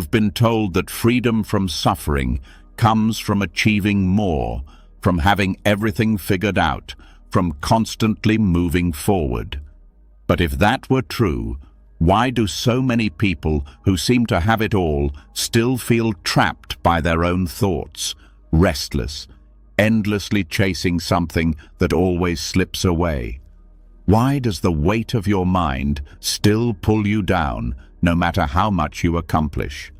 You've been told that freedom from suffering comes from achieving more, from having everything figured out, from constantly moving forward. But if that were true, why do so many people who seem to have it all still feel trapped by their own thoughts, restless, endlessly chasing something that always slips away? Why does the weight of your mind still pull you down, no matter how much you accomplish?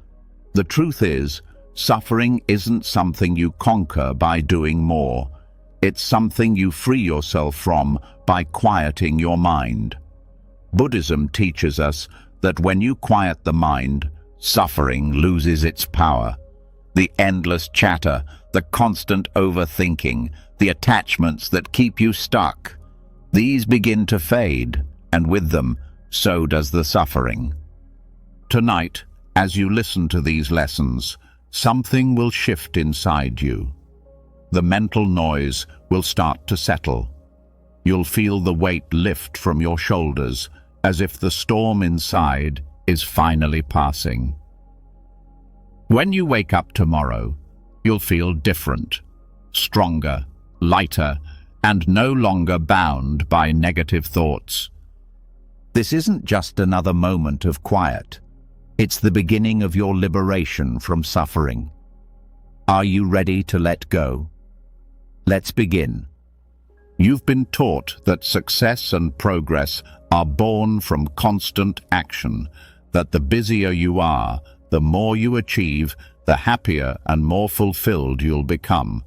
The truth is, suffering isn't something you conquer by doing more. It's something you free yourself from by quieting your mind. Buddhism teaches us that when you quiet the mind, suffering loses its power. The endless chatter, the constant overthinking, the attachments that keep you stuck, these begin to fade, and with them, so does the suffering. Tonight, as you listen to these lessons, something will shift inside you. The mental noise will start to settle. You'll feel the weight lift from your shoulders, as if the storm inside is finally passing. When you wake up tomorrow, you'll feel different, stronger, lighter, and no longer bound by negative thoughts. This isn't just another moment of quiet. It's the beginning of your liberation from suffering. Are you ready to let go? Let's begin. You've been taught that success and progress are born from constant action, that the busier you are, the more you achieve, the happier and more fulfilled you'll become.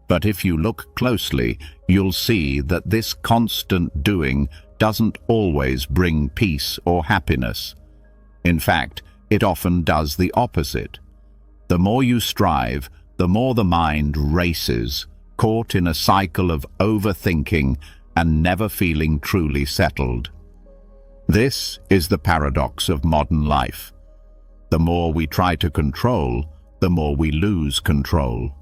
But if you look closely, you'll see that this constant doing doesn't always bring peace or happiness. In fact, it often does the opposite. The more you strive, the more the mind races, caught in a cycle of overthinking and never feeling truly settled. This is the paradox of modern life. The more we try to control, the more we lose control.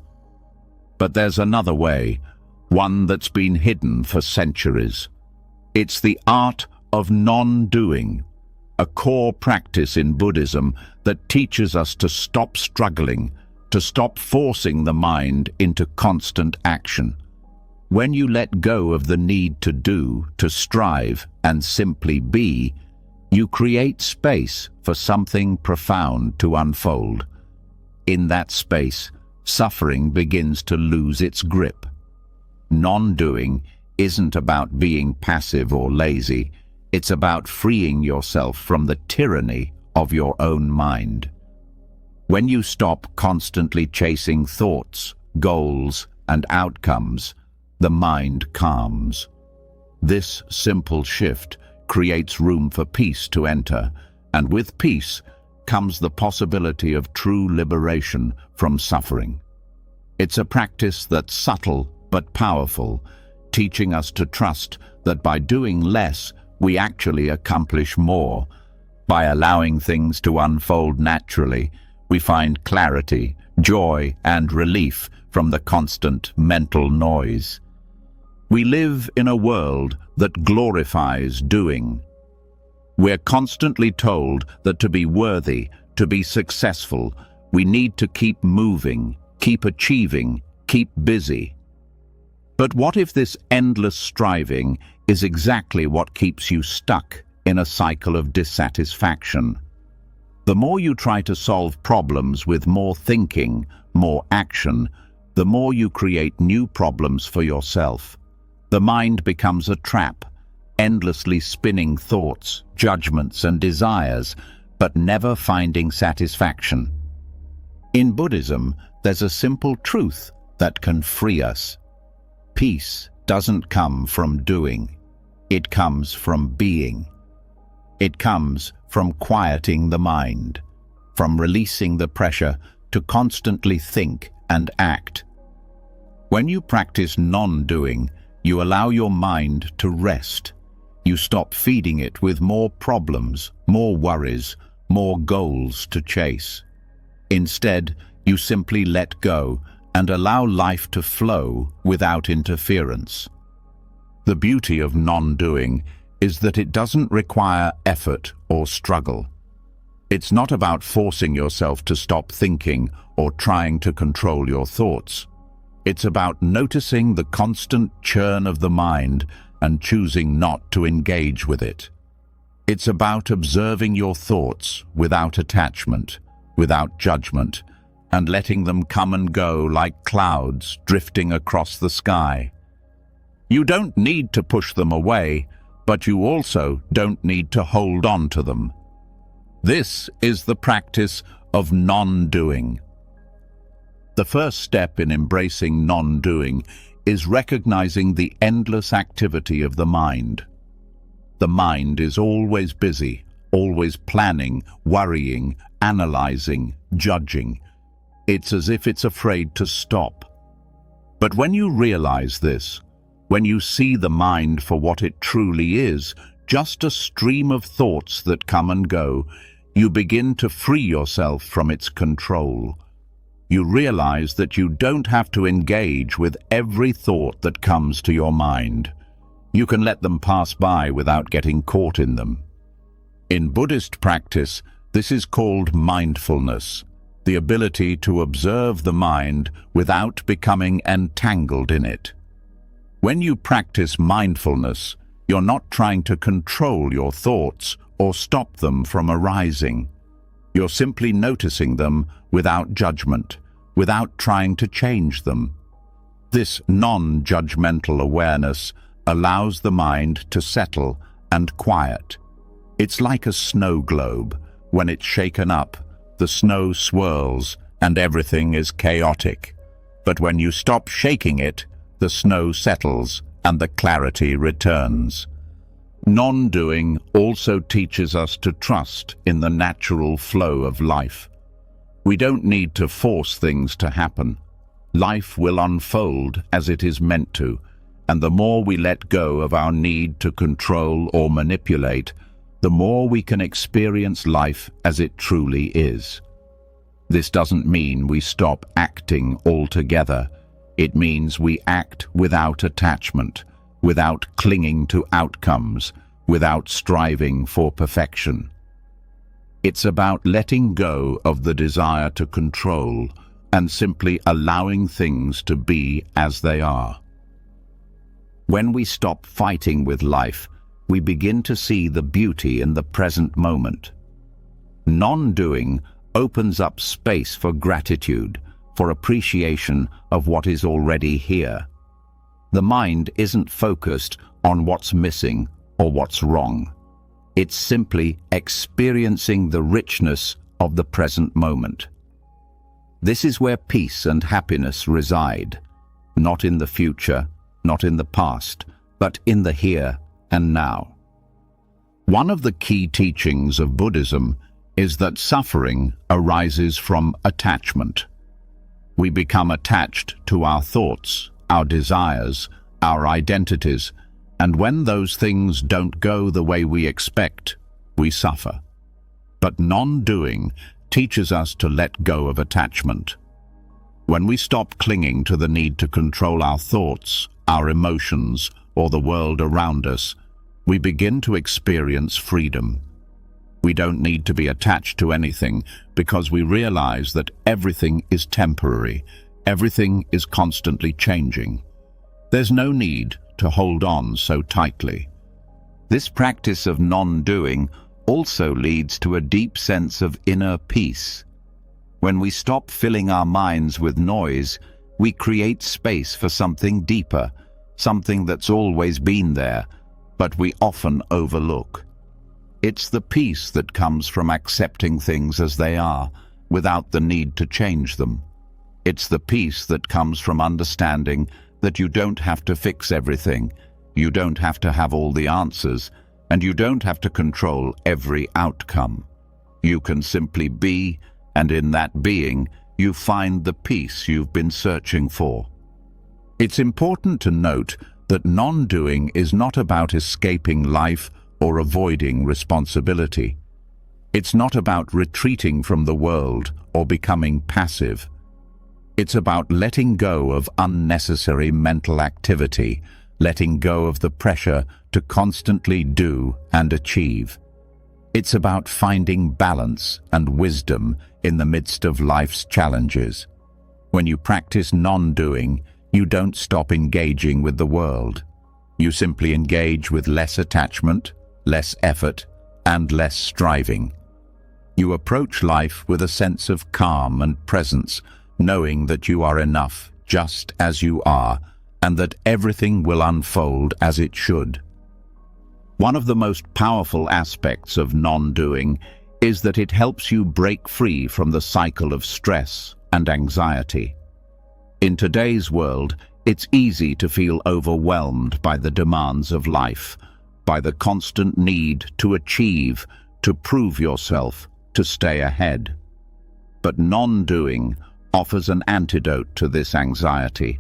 But there's another way, one that's been hidden for centuries. It's the art of non-doing, a core practice in Buddhism that teaches us to stop struggling, to stop forcing the mind into constant action. When you let go of the need to do, to strive, and simply be, you create space for something profound to unfold. In that space, suffering begins to lose its grip. Non-doing isn't about being passive or lazy. It's about freeing yourself from the tyranny of your own mind. When you stop constantly chasing thoughts, goals, and outcomes, the mind calms. This simple shift creates room for peace to enter, and with peace comes the possibility of true liberation from suffering. It's a practice that's subtle but powerful, teaching us to trust that by doing less, we actually accomplish more. By allowing things to unfold naturally, we find clarity, joy, and relief from the constant mental noise. We live in a world that glorifies doing. We're constantly told that to be worthy, to be successful, we need to keep moving, keep achieving, keep busy. But what if this endless striving is exactly what keeps you stuck in a cycle of dissatisfaction? The more you try to solve problems with more thinking, more action, the more you create new problems for yourself. The mind becomes a trap, endlessly spinning thoughts, judgments, and desires, but never finding satisfaction. In Buddhism, there's a simple truth that can free us. Peace doesn't come from doing. It comes from being. It comes from quieting the mind, from releasing the pressure to constantly think and act. When you practice non-doing, you allow your mind to rest. You stop feeding it with more problems, more worries, more goals to chase. Instead, you simply let go and allow life to flow without interference. The beauty of non-doing is that it doesn't require effort or struggle. It's not about forcing yourself to stop thinking or trying to control your thoughts. It's about noticing the constant churn of the mind and choosing not to engage with it. It's about observing your thoughts without attachment, without judgment, and letting them come and go like clouds drifting across the sky. You don't need to push them away, but you also don't need to hold on to them. This is the practice of non-doing. The first step in embracing non-doing is recognizing the endless activity of the mind. The mind is always busy, always planning, worrying, analyzing, judging. It's as if it's afraid to stop. But when you realize this, when you see the mind for what it truly is, just a stream of thoughts that come and go, you begin to free yourself from its control. You realize that you don't have to engage with every thought that comes to your mind. You can let them pass by without getting caught in them. In Buddhist practice, this is called mindfulness, the ability to observe the mind without becoming entangled in it. When you practice mindfulness, you're not trying to control your thoughts or stop them from arising. You're simply noticing them without judgment, without trying to change them. This non-judgmental awareness allows the mind to settle and quiet. It's like a snow globe. When it's shaken up, the snow swirls and everything is chaotic. But when you stop shaking it, the snow settles and the clarity returns. Non-doing also teaches us to trust in the natural flow of life. We don't need to force things to happen. Life will unfold as it is meant to, and the more we let go of our need to control or manipulate, the more we can experience life as it truly is. This doesn't mean we stop acting altogether. It means we act without attachment, without clinging to outcomes, without striving for perfection. It's about letting go of the desire to control and simply allowing things to be as they are. When we stop fighting with life, we begin to see the beauty in the present moment. Non-doing opens up space for gratitude, for appreciation of what is already here. The mind isn't focused on what's missing or what's wrong. It's simply experiencing the richness of the present moment. This is where peace and happiness reside, not in the future, not in the past, but in the here and now. One of the key teachings of Buddhism is that suffering arises from attachment. We become attached to our thoughts, our desires, our identities, and when those things don't go the way we expect, we suffer. But non-doing teaches us to let go of attachment. When we stop clinging to the need to control our thoughts, our emotions, or the world around us, we begin to experience freedom. We don't need to be attached to anything because we realize that everything is temporary, everything is constantly changing. There's no need to hold on so tightly. This practice of non-doing also leads to a deep sense of inner peace. When we stop filling our minds with noise, we create space for something deeper, something that's always been there, but we often overlook. It's the peace that comes from accepting things as they are, without the need to change them. It's the peace that comes from understanding that you don't have to fix everything, you don't have to have all the answers, and you don't have to control every outcome. You can simply be, and in that being, you find the peace you've been searching for. It's important to note that non-doing is not about escaping life or avoiding responsibility. It's not about retreating from the world or becoming passive. It's about letting go of unnecessary mental activity, letting go of the pressure to constantly do and achieve. It's about finding balance and wisdom in the midst of life's challenges. When you practice non-doing, you don't stop engaging with the world. You simply engage with less attachment, less effort, and less striving. You approach life with a sense of calm and presence, knowing that you are enough just as you are, and that everything will unfold as it should. One of the most powerful aspects of non-doing is that it helps you break free from the cycle of stress and anxiety. In today's world, it's easy to feel overwhelmed by the demands of life, by the constant need to achieve, to prove yourself, to stay ahead. But non-doing offers an antidote to this anxiety.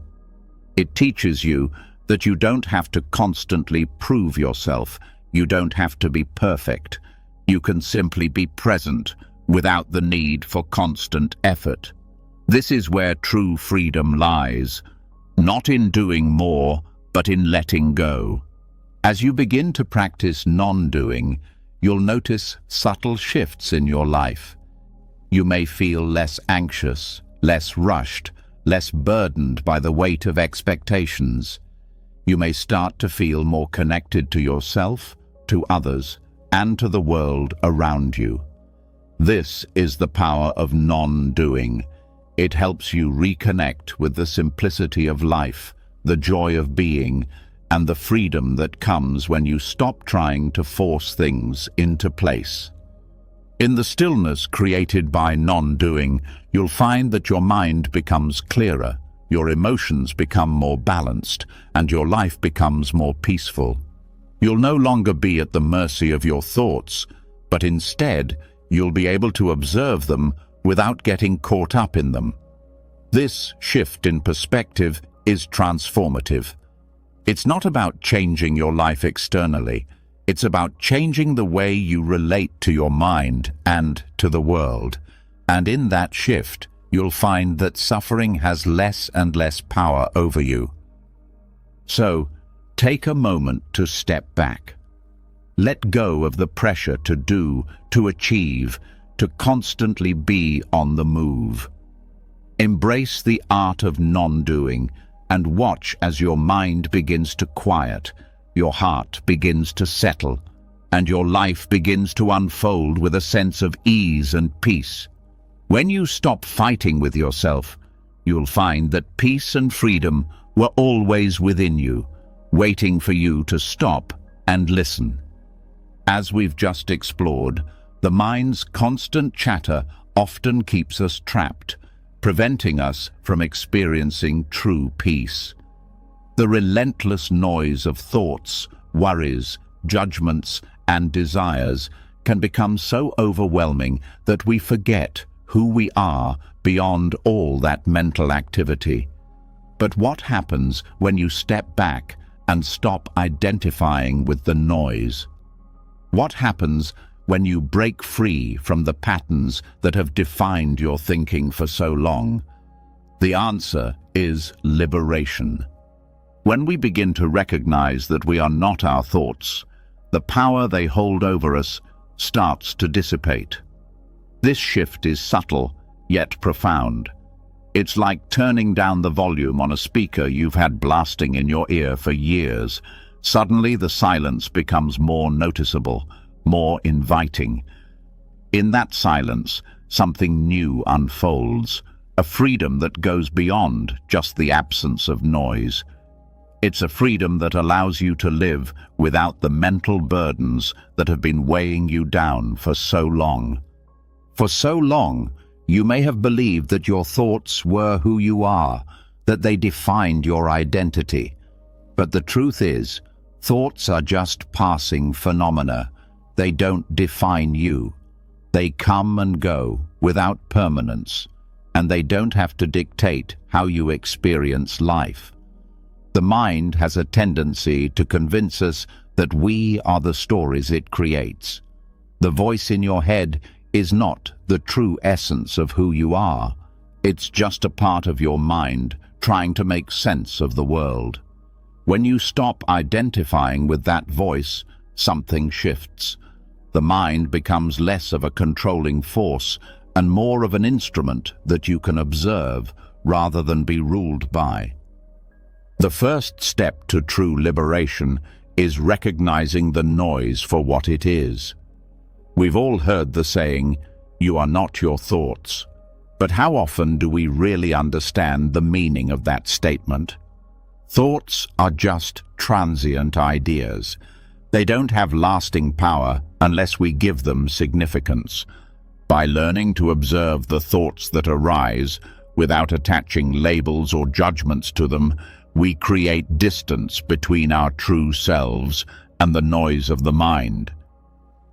It teaches you that you don't have to constantly prove yourself, you don't have to be perfect. You can simply be present without the need for constant effort. This is where true freedom lies, not in doing more, but in letting go. As you begin to practice non-doing, you'll notice subtle shifts in your life. You may feel less anxious, less rushed, less burdened by the weight of expectations. You may start to feel more connected to yourself, to others, and to the world around you. This is the power of non-doing. It helps you reconnect with the simplicity of life, the joy of being, and the freedom that comes when you stop trying to force things into place. In the stillness created by non-doing, you'll find that your mind becomes clearer, your emotions become more balanced, and your life becomes more peaceful. You'll no longer be at the mercy of your thoughts, but instead, you'll be able to observe them without getting caught up in them. This shift in perspective is transformative. It's not about changing your life externally. It's about changing the way you relate to your mind and to the world. And in that shift, you'll find that suffering has less and less power over you. So, take a moment to step back. Let go of the pressure to do, to achieve, to constantly be on the move. Embrace the art of non-doing and watch as your mind begins to quiet, your heart begins to settle, and your life begins to unfold with a sense of ease and peace. When you stop fighting with yourself, you'll find that peace and freedom were always within you, waiting for you to stop and listen. As we've just explored, the mind's constant chatter often keeps us trapped, preventing us from experiencing true peace. The relentless noise of thoughts, worries, judgments, and desires can become so overwhelming that we forget who we are beyond all that mental activity. But what happens when you step back and stop identifying with the noise? What happens when you break free from the patterns that have defined your thinking for so long? The answer is liberation. When we begin to recognize that we are not our thoughts, the power they hold over us starts to dissipate. This shift is subtle, yet profound. It's like turning down the volume on a speaker you've had blasting in your ear for years. Suddenly, the silence becomes more noticeable, more inviting. In that silence, something new unfolds, a freedom that goes beyond just the absence of noise. It's a freedom that allows you to live without the mental burdens that have been weighing you down for so long. For so long, you may have believed that your thoughts were who you are, that they defined your identity. But the truth is, thoughts are just passing phenomena. They don't define you. They come and go without permanence, and they don't have to dictate how you experience life. The mind has a tendency to convince us that we are the stories it creates. The voice in your head is not the true essence of who you are. It's just a part of your mind trying to make sense of the world. When you stop identifying with that voice, something shifts. The mind becomes less of a controlling force and more of an instrument that you can observe rather than be ruled by. The first step to true liberation is recognizing the noise for what it is. We've all heard the saying, "You are not your thoughts." But how often do we really understand the meaning of that statement? Thoughts are just transient ideas. They don't have lasting power unless we give them significance. By learning to observe the thoughts that arise, without attaching labels or judgments to them, we create distance between our true selves and the noise of the mind.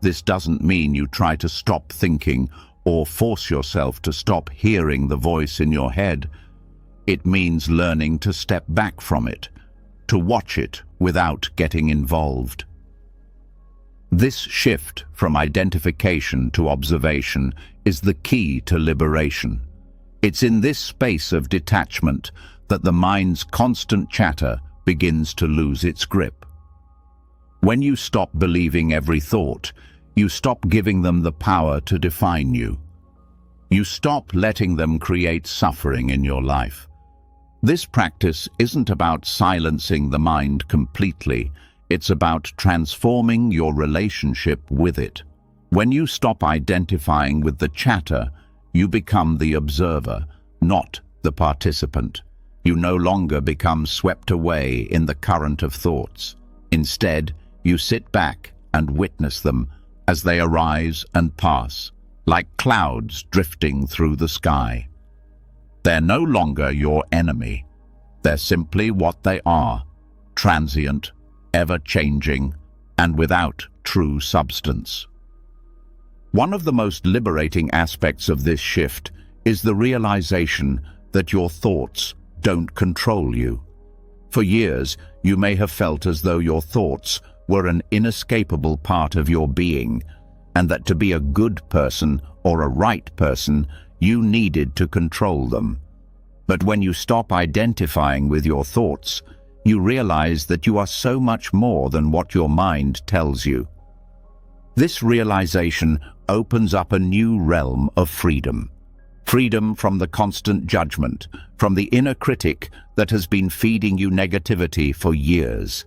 This doesn't mean you try to stop thinking or force yourself to stop hearing the voice in your head. It means learning to step back from it, to watch it without getting involved. This shift from identification to observation is the key to liberation. It's in this space of detachment that the mind's constant chatter begins to lose its grip. When you stop believing every thought, you stop giving them the power to define you. You stop letting them create suffering in your life. This practice isn't about silencing the mind completely. It's about transforming your relationship with it. When you stop identifying with the chatter, you become the observer, not the participant. You no longer become swept away in the current of thoughts. Instead, you sit back and witness them as they arise and pass, like clouds drifting through the sky. They're no longer your enemy. They're simply what they are, transient, ever-changing, and without true substance. One of the most liberating aspects of this shift is the realization that your thoughts don't control you. For years, you may have felt as though your thoughts were an inescapable part of your being, and that to be a good person or a right person, you needed to control them. But when you stop identifying with your thoughts, you realize that you are so much more than what your mind tells you. This realization opens up a new realm of freedom. Freedom from the constant judgment, from the inner critic that has been feeding you negativity for years.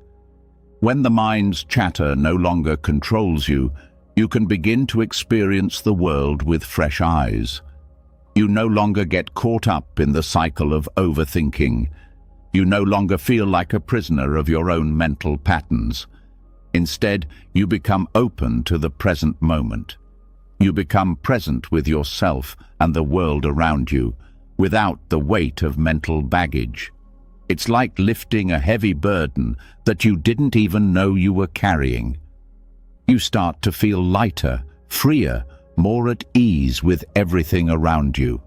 When the mind's chatter no longer controls you, you can begin to experience the world with fresh eyes. You no longer get caught up in the cycle of overthinking. You no longer feel like a prisoner of your own mental patterns. Instead, you become open to the present moment. You become present with yourself and the world around you, without the weight of mental baggage. It's like lifting a heavy burden that you didn't even know you were carrying. You start to feel lighter, freer, more at ease with everything around you.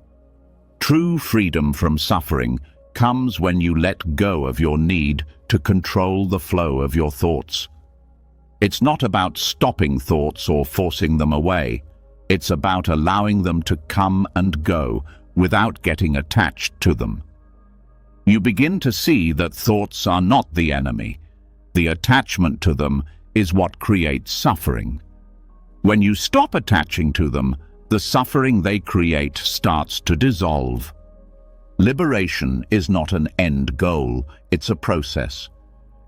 True freedom from suffering comes when you let go of your need to control the flow of your thoughts. It's not about stopping thoughts or forcing them away. It's about allowing them to come and go without getting attached to them. You begin to see that thoughts are not the enemy. The attachment to them is what creates suffering. When you stop attaching to them, the suffering they create starts to dissolve. Liberation is not an end goal, it's a process.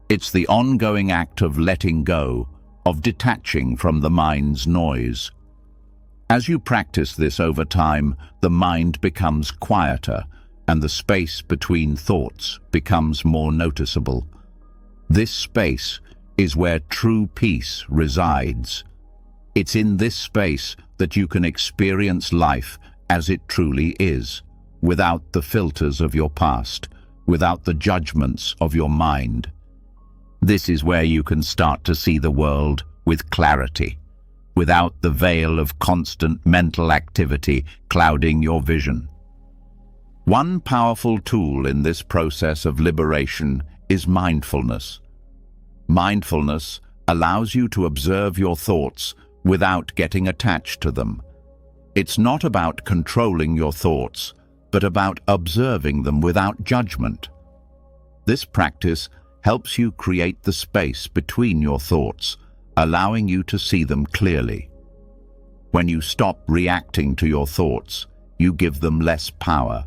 It's the ongoing act of letting go, of detaching from the mind's noise. As you practice this over time, the mind becomes quieter, and the space between thoughts becomes more noticeable. This space is where true peace resides. It's in this space that you can experience life as it truly is, without the filters of your past, without the judgments of your mind. This is where you can start to see the world with clarity, without the veil of constant mental activity clouding your vision. One powerful tool in this process of liberation is mindfulness. Mindfulness allows you to observe your thoughts without getting attached to them. It's not about controlling your thoughts, but about observing them without judgment. This practice helps you create the space between your thoughts, allowing you to see them clearly. When you stop reacting to your thoughts, you give them less power.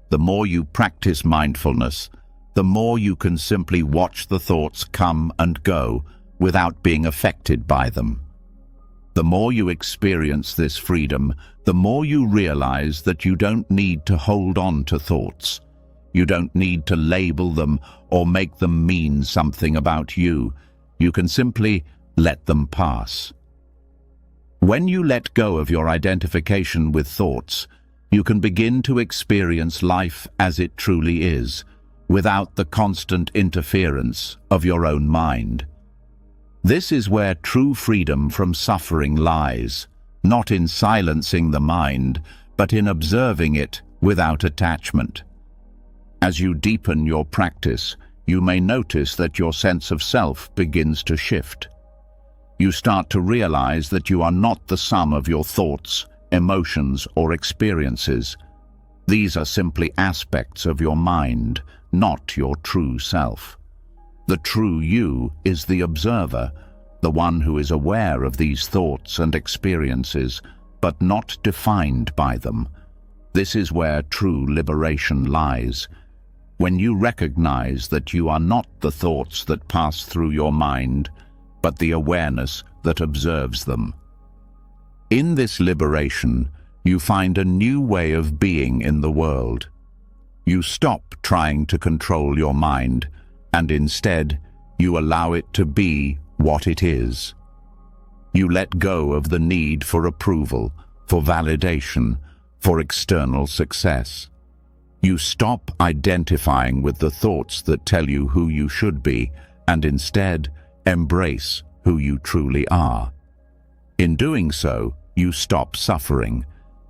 The more you practice mindfulness, the more you can simply watch the thoughts come and go without being affected by them. The more you experience this freedom, the more you realize that you don't need to hold on to thoughts. You don't need to label them or make them mean something about you. You can simply let them pass. When you let go of your identification with thoughts, you can begin to experience life as it truly is, without the constant interference of your own mind. This is where true freedom from suffering lies, not in silencing the mind, but in observing it without attachment. As you deepen your practice, you may notice that your sense of self begins to shift. You start to realize that you are not the sum of your thoughts, emotions, or experiences. These are simply aspects of your mind, not your true self. The true you is the observer, the one who is aware of these thoughts and experiences, but not defined by them. This is where true liberation lies. When you recognize that you are not the thoughts that pass through your mind, but the awareness that observes them. In this liberation, you find a new way of being in the world. You stop trying to control your mind, and instead, you allow it to be what it is. You let go of the need for approval, for validation, for external success. You stop identifying with the thoughts that tell you who you should be, and instead embrace who you truly are. In doing so, you stop suffering.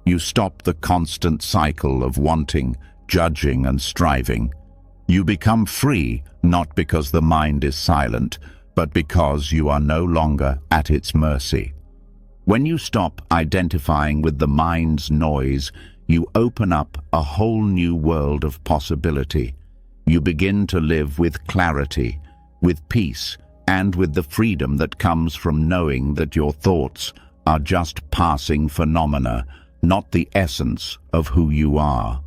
You stop the constant cycle of wanting, judging, and striving. You become free, not because the mind is silent, but because you are no longer at its mercy. When you stop identifying with the mind's noise, you open up a whole new world of possibility. You begin to live with clarity, with peace, and with the freedom that comes from knowing that your thoughts are just passing phenomena, not the essence of who you are.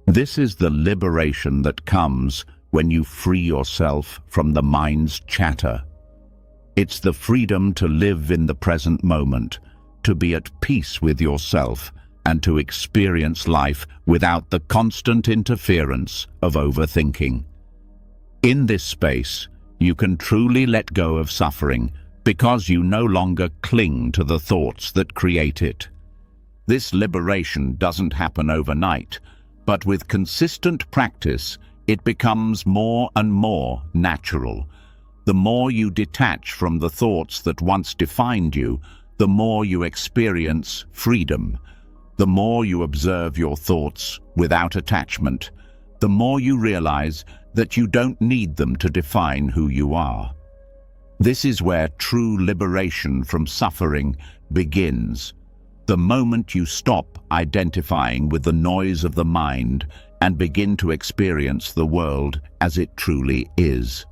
This is the liberation that comes when you free yourself from the mind's chatter. It's the freedom to live in the present moment, to be at peace with yourself, and to experience life without the constant interference of overthinking. In this space, you can truly let go of suffering because you no longer cling to the thoughts that create it. This liberation doesn't happen overnight, but with consistent practice, it becomes more and more natural. The more you detach from the thoughts that once defined you, the more you experience freedom. The more you observe your thoughts without attachment, the more you realize that you don't need them to define who you are. This is where true liberation from suffering begins. The moment you stop identifying with the noise of the mind and begin to experience the world as it truly is.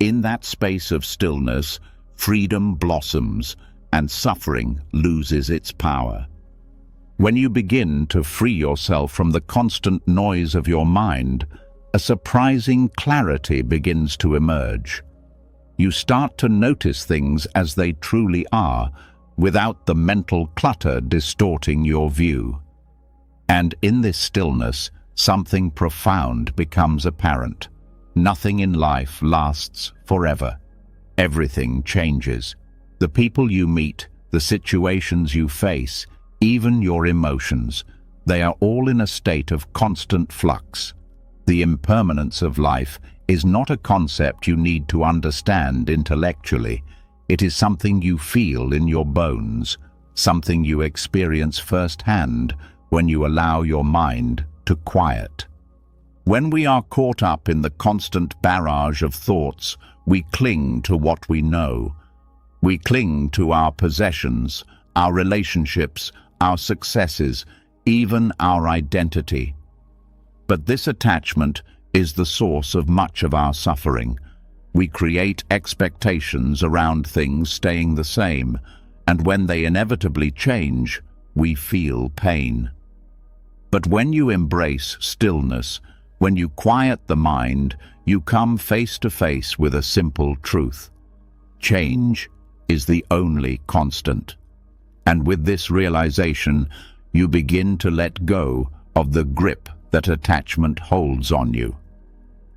In that space of stillness, freedom blossoms and suffering loses its power. When you begin to free yourself from the constant noise of your mind, a surprising clarity begins to emerge. You start to notice things as they truly are, without the mental clutter distorting your view. And in this stillness, something profound becomes apparent. Nothing in life lasts forever. Everything changes. The people you meet, the situations you face, even your emotions, they are all in a state of constant flux. The impermanence of life is not a concept you need to understand intellectually. It is something you feel in your bones, something you experience firsthand when you allow your mind to quiet. When we are caught up in the constant barrage of thoughts, we cling to what we know. We cling to our possessions, our relationships, our successes, even our identity. But this attachment is the source of much of our suffering. We create expectations around things staying the same, and when they inevitably change, we feel pain. But when you embrace stillness, when you quiet the mind, you come face to face with a simple truth. Change is the only constant. And with this realization, you begin to let go of the grip that attachment holds on you.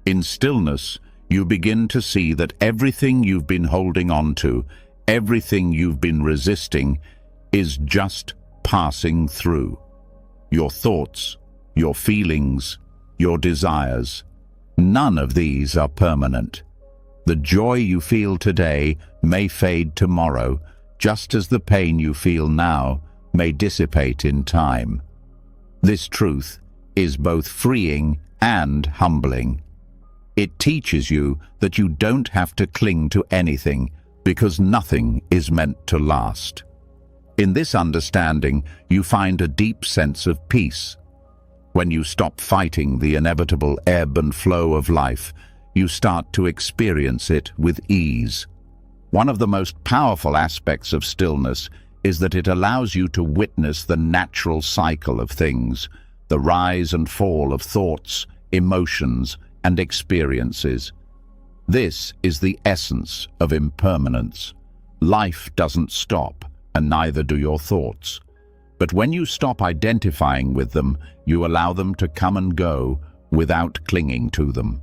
In stillness, you begin to see that everything you've been holding on to, everything you've been resisting, is just passing through. Your thoughts, your feelings, your desires, none of these are permanent. The joy you feel today may fade tomorrow, just as the pain you feel now may dissipate in time. This truth is both freeing and humbling. It teaches you that you don't have to cling to anything, because nothing is meant to last. In this understanding, you find a deep sense of peace. When you stop fighting the inevitable ebb and flow of life, you start to experience it with ease. One of the most powerful aspects of stillness is that it allows you to witness the natural cycle of things, the rise and fall of thoughts, emotions, and experiences. This is the essence of impermanence. Life doesn't stop, and neither do your thoughts. But when you stop identifying with them, you allow them to come and go without clinging to them.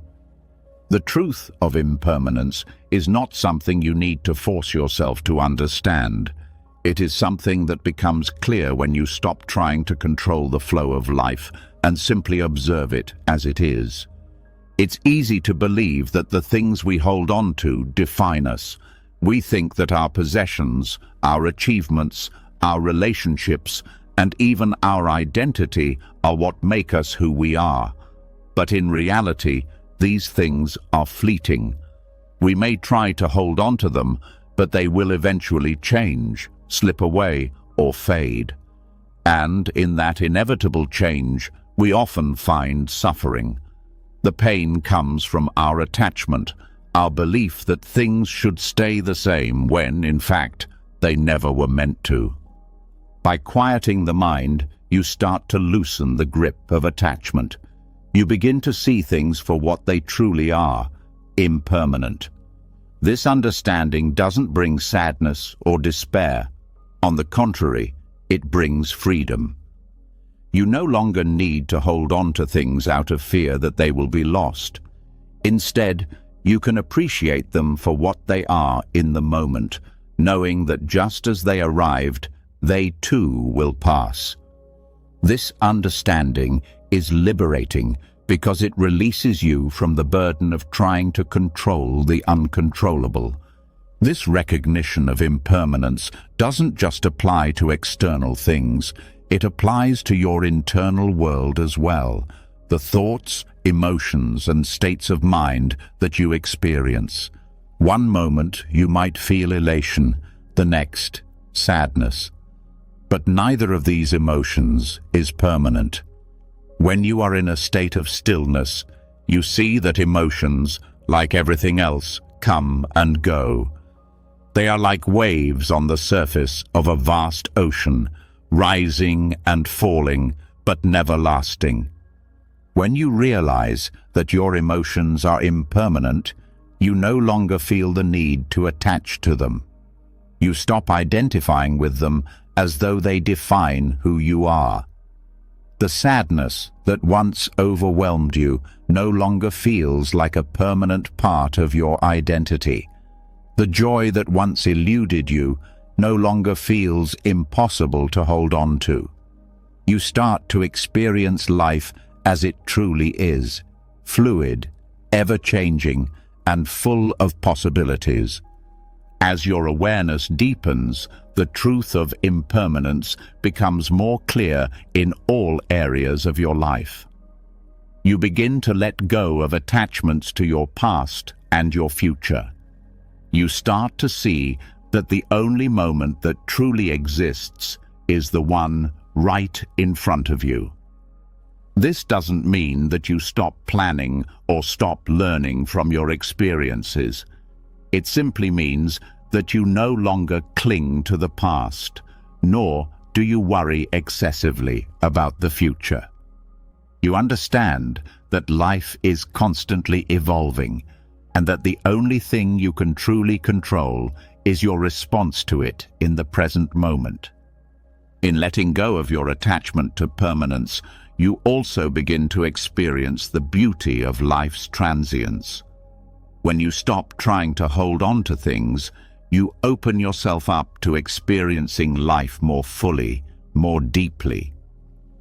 The truth of impermanence is not something you need to force yourself to understand. It is something that becomes clear when you stop trying to control the flow of life and simply observe it as it is. It's easy to believe that the things we hold on to define us. We think that our possessions, our achievements, our relationships, and even our identity are what make us who we are. But in reality, these things are fleeting. We may try to hold on to them, but they will eventually change, slip away, or fade. And in that inevitable change, we often find suffering. The pain comes from our attachment, our belief that things should stay the same when, in fact, they never were meant to. By quieting the mind, you start to loosen the grip of attachment. You begin to see things for what they truly are, impermanent. This understanding doesn't bring sadness or despair. On the contrary, it brings freedom. You no longer need to hold on to things out of fear that they will be lost. Instead, you can appreciate them for what they are in the moment, knowing that just as they arrived, they too will pass. This understanding is liberating because it releases you from the burden of trying to control the uncontrollable. This recognition of impermanence doesn't just apply to external things, it applies to your internal world as well, the thoughts, emotions, and states of mind that you experience. One moment you might feel elation, the next, sadness. But neither of these emotions is permanent. When you are in a state of stillness, you see that emotions, like everything else, come and go. They are like waves on the surface of a vast ocean, rising and falling, but never lasting. When you realize that your emotions are impermanent, you no longer feel the need to attach to them. You stop identifying with them as though they define who you are. The sadness that once overwhelmed you no longer feels like a permanent part of your identity. The joy that once eluded you no longer feels impossible to hold on to. You start to experience life as it truly is, fluid, ever-changing, and full of possibilities. As your awareness deepens, the truth of impermanence becomes more clear in all areas of your life. You begin to let go of attachments to your past and your future. You start to see that the only moment that truly exists is the one right in front of you. This doesn't mean that you stop planning or stop learning from your experiences. It simply means that you no longer cling to the past, nor do you worry excessively about the future. You understand that life is constantly evolving, and that the only thing you can truly control is your response to it in the present moment. In letting go of your attachment to permanence, you also begin to experience the beauty of life's transience. When you stop trying to hold on to things, you open yourself up to experiencing life more fully, more deeply.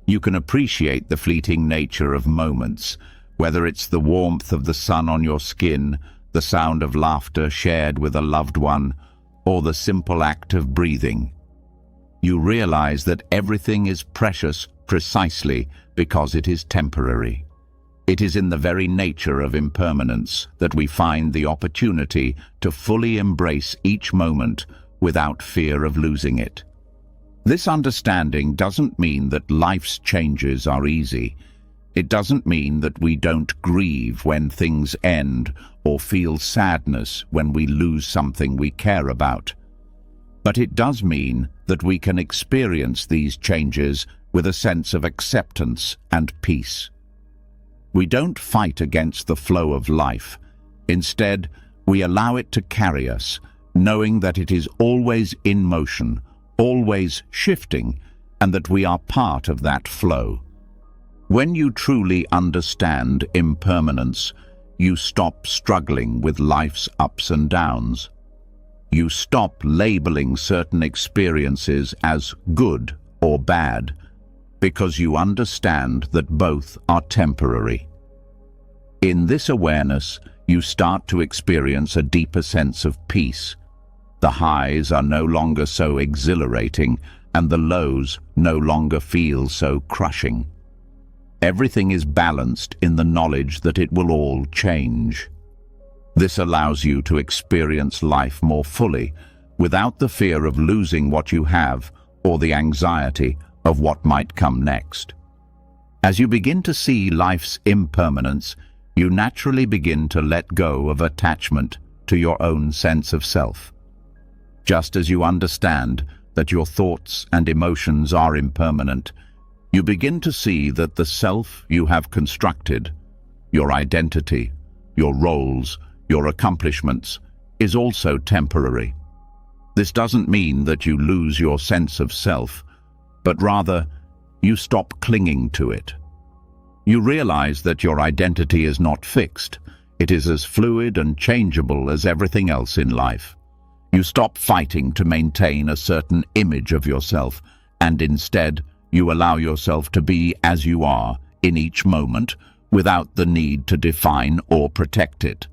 You can appreciate the fleeting nature of moments, whether it's the warmth of the sun on your skin, the sound of laughter shared with a loved one, or the simple act of breathing. You realize that everything is precious precisely because it is temporary. It is in the very nature of impermanence that we find the opportunity to fully embrace each moment without fear of losing it. This understanding doesn't mean that life's changes are easy. It doesn't mean that we don't grieve when things end or feel sadness when we lose something we care about. But it does mean that we can experience these changes with a sense of acceptance and peace. We don't fight against the flow of life. Instead, we allow it to carry us, knowing that it is always in motion, always shifting, and that we are part of that flow. When you truly understand impermanence, you stop struggling with life's ups and downs. You stop labeling certain experiences as good or bad, because you understand that both are temporary. In this awareness, you start to experience a deeper sense of peace. The highs are no longer so exhilarating, and the lows no longer feel so crushing. Everything is balanced in the knowledge that it will all change. This allows you to experience life more fully, without the fear of losing what you have or the anxiety of what might come next. As you begin to see life's impermanence, you naturally begin to let go of attachment to your own sense of self. Just as you understand that your thoughts and emotions are impermanent, you begin to see that the self you have constructed, your identity, your roles, your accomplishments, is also temporary. This doesn't mean that you lose your sense of self, but rather, you stop clinging to it. You realize that your identity is not fixed. It is as fluid and changeable as everything else in life. You stop fighting to maintain a certain image of yourself, and instead, you allow yourself to be as you are in each moment, without the need to define or protect it.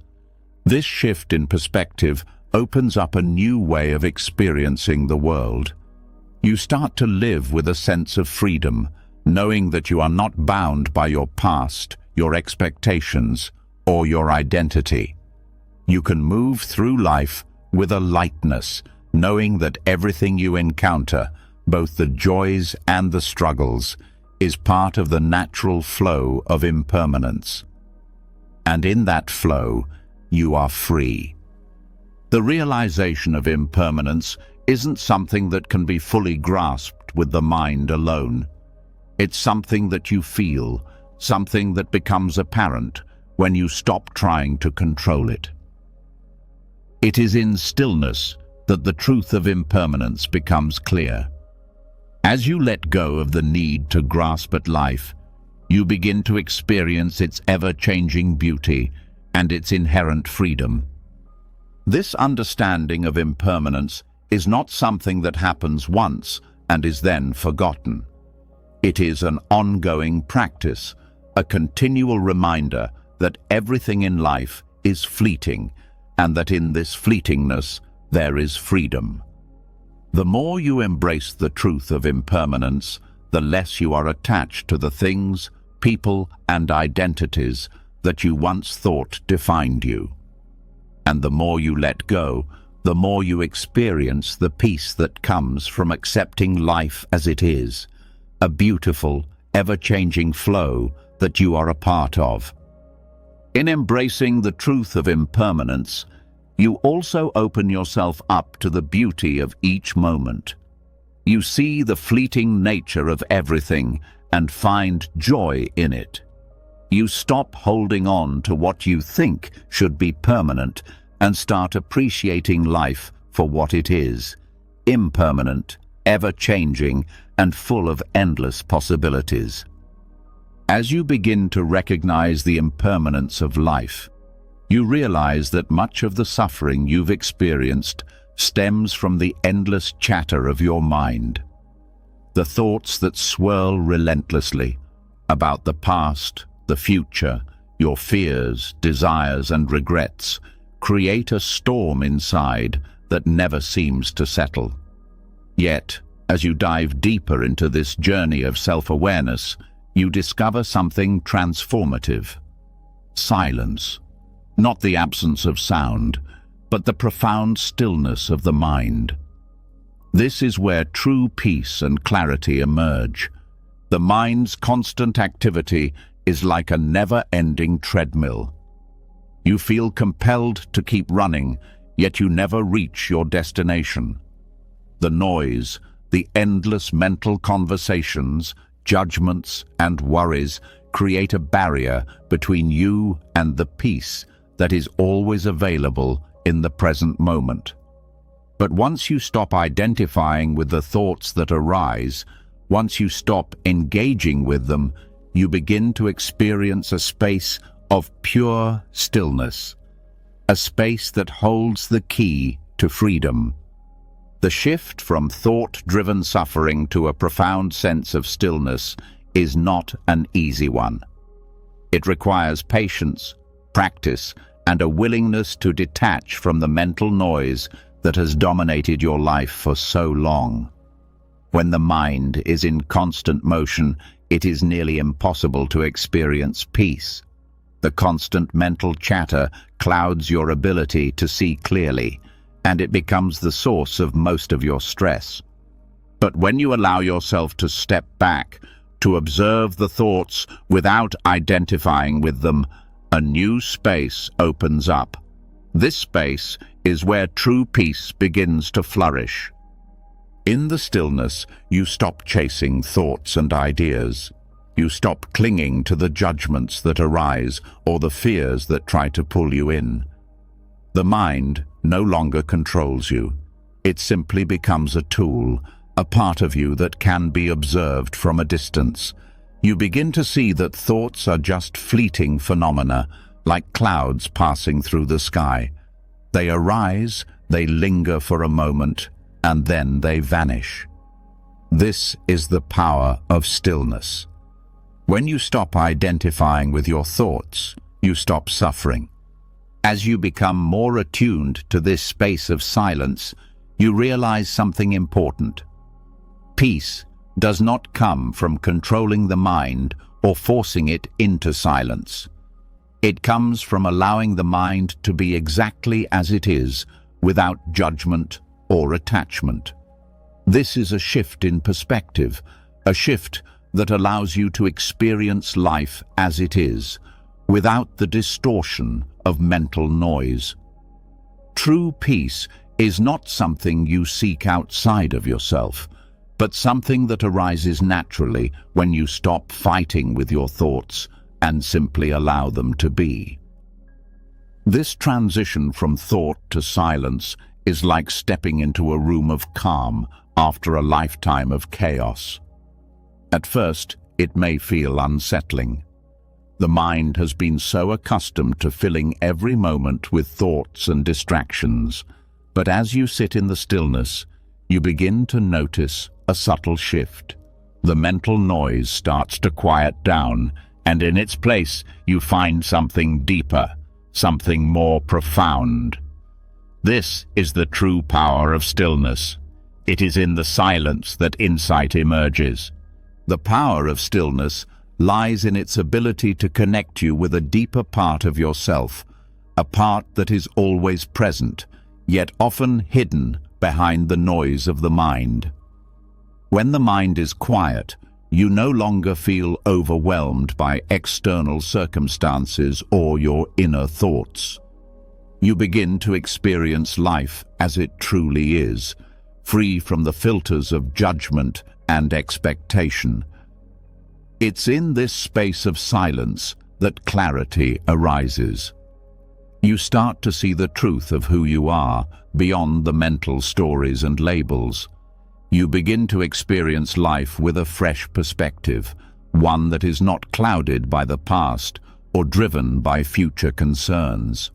This shift in perspective opens up a new way of experiencing the world. You start to live with a sense of freedom, knowing that you are not bound by your past, your expectations, or your identity. You can move through life with a lightness, knowing that everything you encounter, both the joys and the struggles, is part of the natural flow of impermanence. And in that flow, you are free. The realization of impermanence isn't something that can be fully grasped with the mind alone. It's something that you feel, something that becomes apparent when you stop trying to control it. It is in stillness that the truth of impermanence becomes clear. As you let go of the need to grasp at life, you begin to experience its ever-changing beauty and its inherent freedom. This understanding of impermanence is not something that happens once and is then forgotten. It is an ongoing practice, a continual reminder that everything in life is fleeting, and that in this fleetingness there is freedom. The more you embrace the truth of impermanence, the less you are attached to the things, people, and identities that you once thought defined you. And the more you let go, the more you experience the peace that comes from accepting life as it is, a beautiful, ever-changing flow that you are a part of. In embracing the truth of impermanence, You also open yourself up to the beauty of each moment. You see the fleeting nature of everything and find joy in it. You stop holding on to what you think should be permanent and start appreciating life for what it is: impermanent, ever-changing, and full of endless possibilities. As you begin to recognize the impermanence of life, you realize that much of the suffering you've experienced stems from the endless chatter of your mind. The thoughts that swirl relentlessly about the past, the future, your fears, desires, and regrets create a storm inside that never seems to settle. Yet, as you dive deeper into this journey of self-awareness, you discover something transformative: silence. Not the absence of sound, but the profound stillness of the mind. This is where true peace and clarity emerge. The mind's constant activity is like a never-ending treadmill. You feel compelled to keep running, yet you never reach your destination. The noise, the endless mental conversations, judgments, and worries create a barrier between you and the peace that is always available in the present moment. But once you stop identifying with the thoughts that arise, once you stop engaging with them, you begin to experience a space of pure stillness, a space that holds the key to freedom. The shift from thought-driven suffering to a profound sense of stillness is not an easy one. It requires patience, practice, and a willingness to detach from the mental noise that has dominated your life for so long. When the mind is in constant motion, it is nearly impossible to experience peace. The constant mental chatter clouds your ability to see clearly, and it becomes the source of most of your stress. But when you allow yourself to step back, to observe the thoughts without identifying with them, a new space opens up. This space is where true peace begins to flourish. In the stillness, you stop chasing thoughts and ideas. You stop clinging to the judgments that arise or the fears that try to pull you in. The mind no longer controls you. It simply becomes a tool, a part of you that can be observed from a distance. You begin to see that thoughts are just fleeting phenomena, like clouds passing through the sky. They arise, they linger for a moment, and then they vanish. This is the power of stillness. When you stop identifying with your thoughts, you stop suffering. As you become more attuned to this space of silence, you realize something important. Peace does not come from controlling the mind or forcing it into silence. It comes from allowing the mind to be exactly as it is, without judgment or attachment. This is a shift in perspective, a shift that allows you to experience life as it is, without the distortion of mental noise. True peace is not something you seek outside of yourself, but something that arises naturally when you stop fighting with your thoughts and simply allow them to be. This transition from thought to silence is like stepping into a room of calm after a lifetime of chaos. At first, it may feel unsettling. The mind has been so accustomed to filling every moment with thoughts and distractions, but as you sit in the stillness, you begin to notice a subtle shift. The mental noise starts to quiet down, and in its place you find something deeper, something more profound. This is the true power of stillness. It is in the silence that insight emerges. The power of stillness lies in its ability to connect you with a deeper part of yourself, a part that is always present, yet often hidden behind the noise of the mind. When the mind is quiet, you no longer feel overwhelmed by external circumstances or your inner thoughts. you begin to experience life as it truly is, free from the filters of judgment and expectation. It's in this space of silence that clarity arises. You start to see the truth of who you are, beyond the mental stories and labels. You begin to experience life with a fresh perspective, one that is not clouded by the past or driven by future concerns.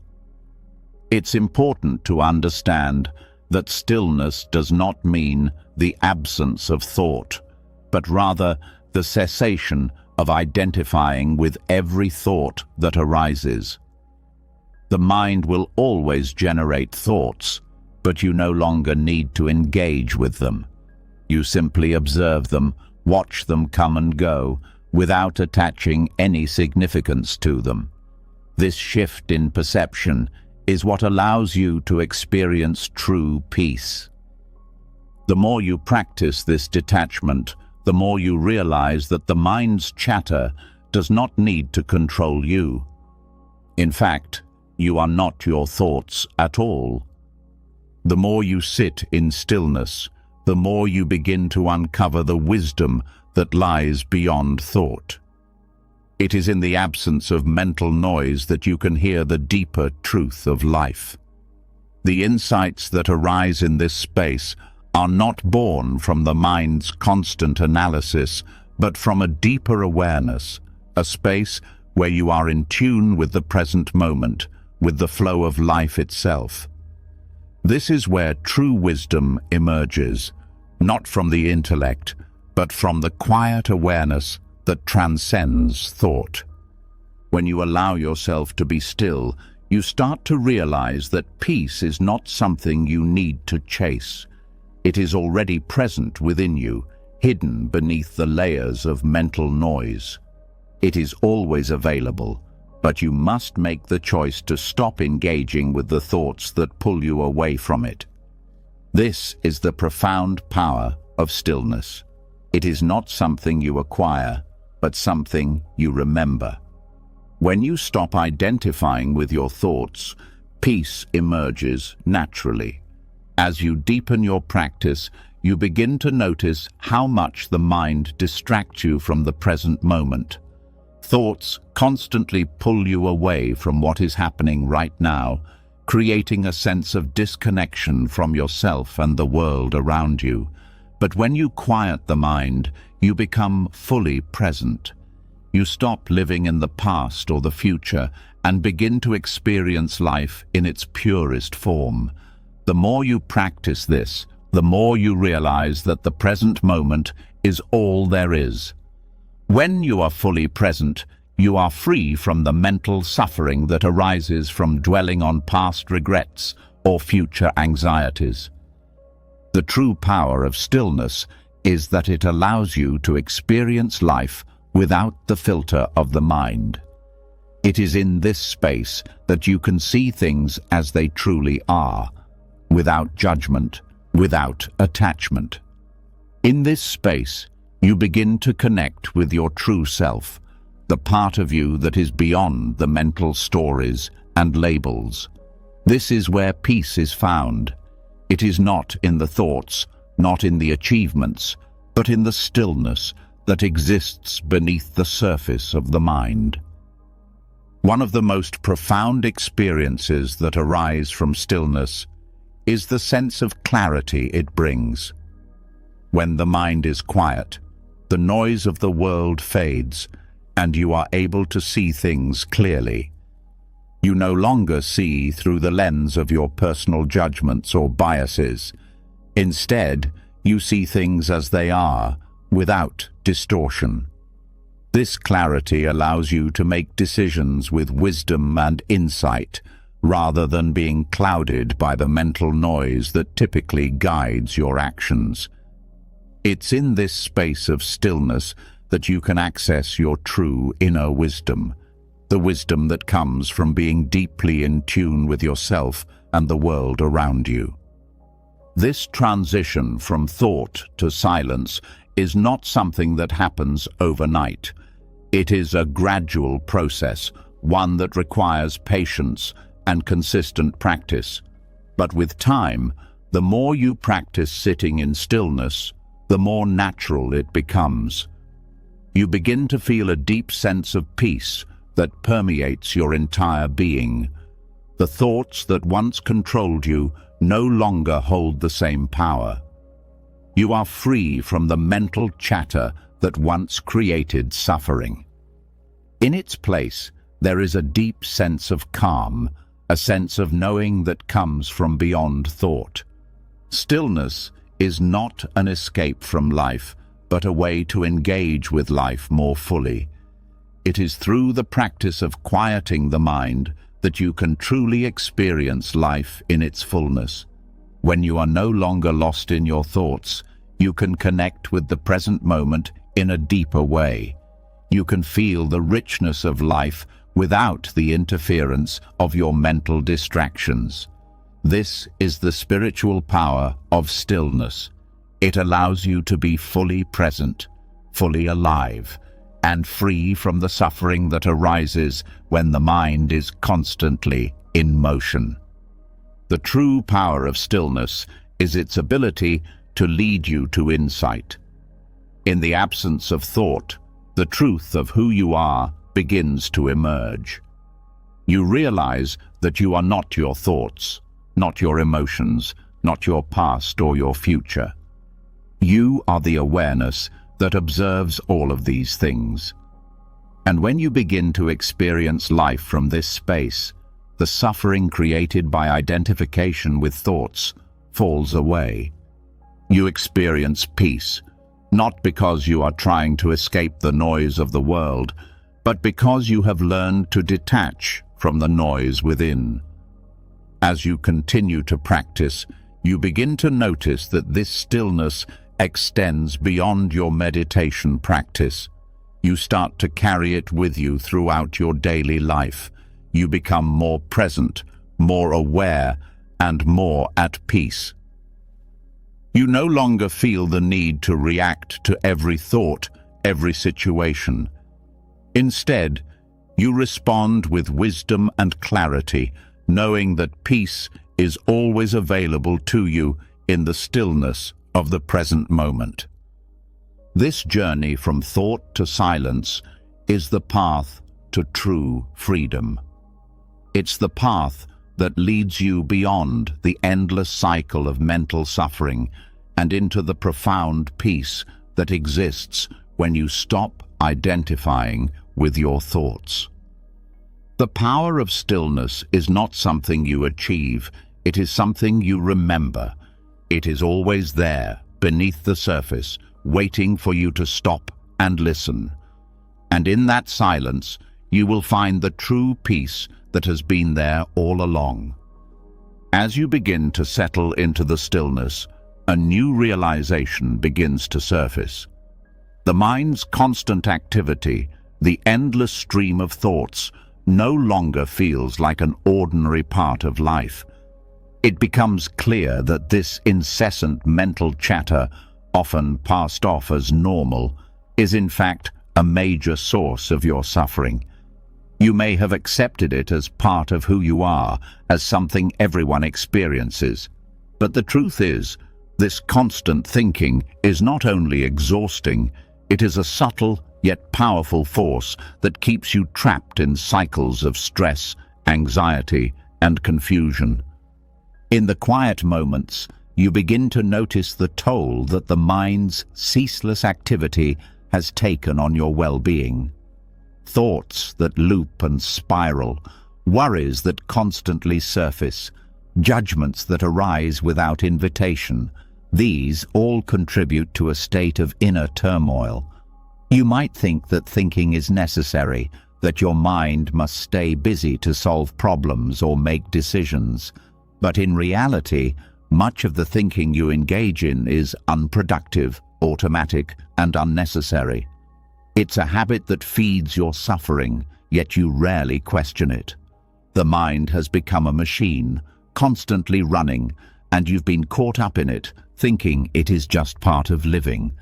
It's important to understand that stillness does not mean the absence of thought, but rather the cessation of identifying with every thought that arises. The mind will always generate thoughts, but you no longer need to engage with them. You simply observe them, watch them come and go, without attaching any significance to them. This shift in perception is what allows you to experience true peace. The more you practice this detachment, the more you realize that the mind's chatter does not need to control you. In fact, you are not your thoughts at all. The more you sit in stillness, the more you begin to uncover the wisdom that lies beyond thought. It is in the absence of mental noise that you can hear the deeper truth of life. The insights that arise in this space are not born from the mind's constant analysis, but from a deeper awareness, a space where you are in tune with the present moment, with the flow of life itself. This is where true wisdom emerges, not from the intellect, but from the quiet awareness that transcends thought. When you allow yourself to be still, you start to realize that peace is not something you need to chase. It is already present within you, hidden beneath the layers of mental noise. It is always available, but you must make the choice to stop engaging with the thoughts that pull you away from it. This is the profound power of stillness. It is not something you acquire, but something you remember. When you stop identifying with your thoughts, peace emerges naturally. As you deepen your practice, you begin to notice how much the mind distracts you from the present moment. Thoughts constantly pull you away from what is happening right now, creating a sense of disconnection from yourself and the world around you. But when you quiet the mind, you become fully present. You stop living in the past or the future and begin to experience life in its purest form. The more you practice this, the more you realize that the present moment is all there is. When you are fully present, you are free from the mental suffering that arises from dwelling on past regrets or future anxieties. The true power of stillness is that it allows you to experience life without the filter of the mind. It is in this space that you can see things as they truly are, without judgment, without attachment. In this space, you begin to connect with your true self, the part of you that is beyond the mental stories and labels. This is where peace is found. It is not in the thoughts, not in the achievements, but in the stillness that exists beneath the surface of the mind. One of the most profound experiences that arise from stillness is the sense of clarity it brings. When the mind is quiet, the noise of the world fades, and you are able to see things clearly. You no longer see through the lens of your personal judgments or biases. Instead, you see things as they are, without distortion. This clarity allows you to make decisions with wisdom and insight, rather than being clouded by the mental noise that typically guides your actions. It's in this space of stillness that you can access your true inner wisdom, the wisdom that comes from being deeply in tune with yourself and the world around you. This transition from thought to silence is not something that happens overnight. It is a gradual process, one that requires patience and consistent practice. But with time, the more you practice sitting in stillness, the more natural it becomes. You begin to feel a deep sense of peace that permeates your entire being. The thoughts that once controlled you no longer hold the same power. You are free from the mental chatter that once created suffering. In its place, there is a deep sense of calm, a sense of knowing that comes from beyond thought. Stillness is not an escape from life, but a way to engage with life more fully. It is through the practice of quieting the mind that you can truly experience life in its fullness. When you are no longer lost in your thoughts, you can connect with the present moment in a deeper way. You can feel the richness of life without the interference of your mental distractions. This is the spiritual power of stillness. It allows you to be fully present, fully alive, and free from the suffering that arises when the mind is constantly in motion. The true power of stillness is its ability to lead you to insight. In the absence of thought, the truth of who you are begins to emerge. You realize that you are not your thoughts, not your emotions, not your past or your future. You are the awareness that observes all of these things. And when you begin to experience life from this space, the suffering created by identification with thoughts falls away. You experience peace, not because you are trying to escape the noise of the world, but because you have learned to detach from the noise within. As you continue to practice, you begin to notice that this stillness extends beyond your meditation practice. You start to carry it with you throughout your daily life. You become more present, more aware, and more at peace. You no longer feel the need to react to every thought, every situation. Instead, you respond with wisdom and clarity, knowing that peace is always available to you in the stillness of the present moment. This journey from thought to silence is the path to true freedom. It's the path that leads you beyond the endless cycle of mental suffering and into the profound peace that exists when you stop identifying with your thoughts. The power of stillness is not something you achieve, it is something you remember. It is always there, beneath the surface, waiting for you to stop and listen. And in that silence, you will find the true peace that has been there all along. As you begin to settle into the stillness, a new realization begins to surface. The mind's constant activity, the endless stream of thoughts, no longer feels like an ordinary part of life. It becomes clear that this incessant mental chatter, often passed off as normal, is in fact a major source of your suffering. You may have accepted it as part of who you are, as something everyone experiences. But the truth is, this constant thinking is not only exhausting, it is a subtle yet powerful force that keeps you trapped in cycles of stress, anxiety, and confusion. In the quiet moments, you begin to notice the toll that the mind's ceaseless activity has taken on your well-being. Thoughts that loop and spiral, worries that constantly surface, judgments that arise without invitation, these all contribute to a state of inner turmoil. You might think that thinking is necessary, that your mind must stay busy to solve problems or make decisions. But in reality, much of the thinking you engage in is unproductive, automatic, and unnecessary. It's a habit that feeds your suffering, yet you rarely question it. The mind has become a machine, constantly running, and you've been caught up in it, thinking it is just part of living.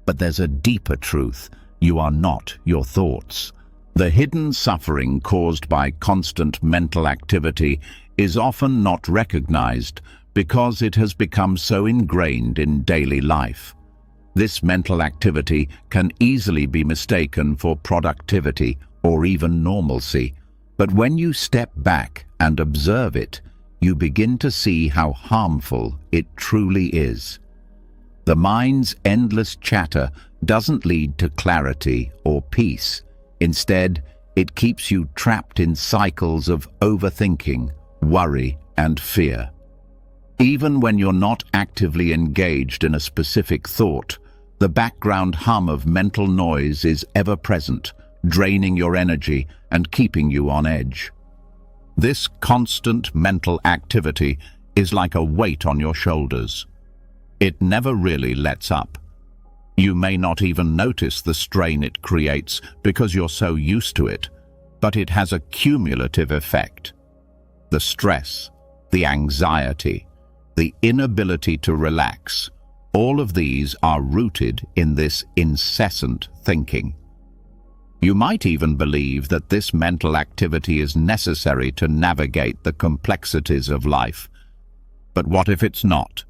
But there's a deeper truth. You are not your thoughts. The hidden suffering caused by constant mental activity is often not recognized because it has become so ingrained in daily life. This mental activity can easily be mistaken for productivity or even normalcy, but when you step back and observe it, you begin to see how harmful it truly is. The mind's endless chatter doesn't lead to clarity or peace. Instead, it keeps you trapped in cycles of overthinking, worry, and fear. Even when you're not actively engaged in a specific thought, the background hum of mental noise is ever present, draining your energy and keeping you on edge. This constant mental activity is like a weight on your shoulders. It never really lets up. You may not even notice the strain it creates because you're so used to it, but it has a cumulative effect. The stress, the anxiety, the inability to relax, all of these are rooted in this incessant thinking. You might even believe that this mental activity is necessary to navigate the complexities of life. But what if it's not?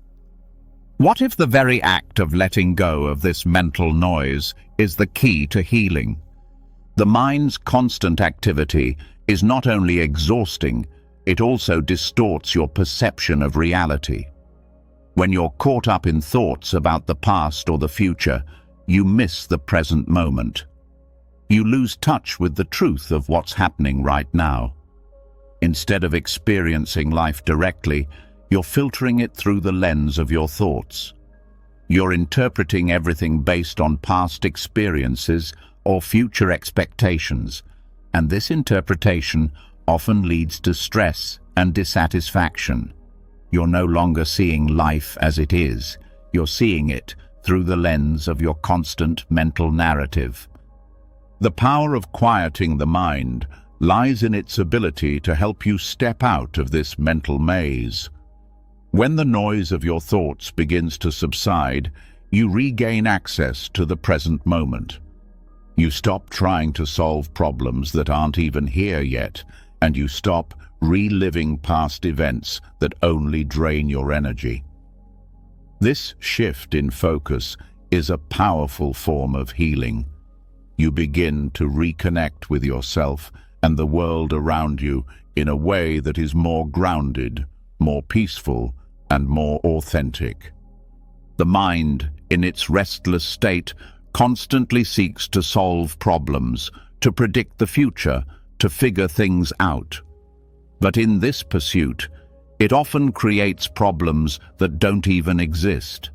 What if the very act of letting go of this mental noise is the key to healing? The mind's constant activity is not only exhausting, it also distorts your perception of reality. When you're caught up in thoughts about the past or the future, you miss the present moment. You lose touch with the truth of what's happening right now. Instead of experiencing life directly, you're filtering it through the lens of your thoughts. You're interpreting everything based on past experiences or future expectations, and this interpretation often leads to stress and dissatisfaction. You're no longer seeing life as it is. You're seeing it through the lens of your constant mental narrative. The power of quieting the mind lies in its ability to help you step out of this mental maze. When the noise of your thoughts begins to subside, you regain access to the present moment. You stop trying to solve problems that aren't even here yet, and you stop reliving past events that only drain your energy. This shift in focus is a powerful form of healing. You begin to reconnect with yourself and the world around you in a way that is more grounded, more peaceful, and more authentic. The mind, in its restless state, constantly seeks to solve problems, to predict the future, to figure things out. But in this pursuit, it often creates problems that don't even exist.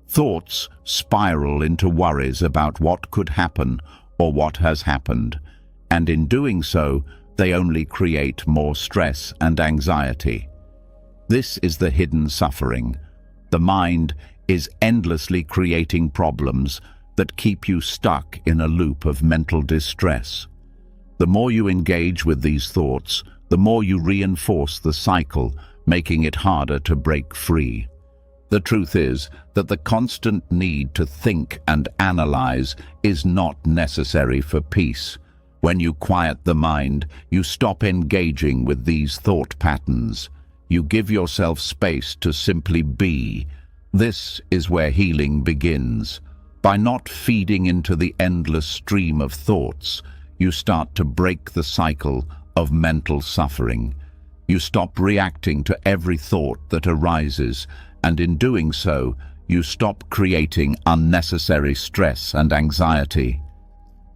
Thoughts spiral into worries about what could happen or what has happened, and in doing so, they only create more stress and anxiety. This is the hidden suffering. The mind is endlessly creating problems that keep you stuck in a loop of mental distress. The more you engage with these thoughts, the more you reinforce the cycle, making it harder to break free. The truth is that the constant need to think and analyze is not necessary for peace. When you quiet the mind, you stop engaging with these thought patterns. You give yourself space to simply be. This is where healing begins. By not feeding into the endless stream of thoughts, you start to break the cycle of mental suffering. You stop reacting to every thought that arises, and in doing so, you stop creating unnecessary stress and anxiety.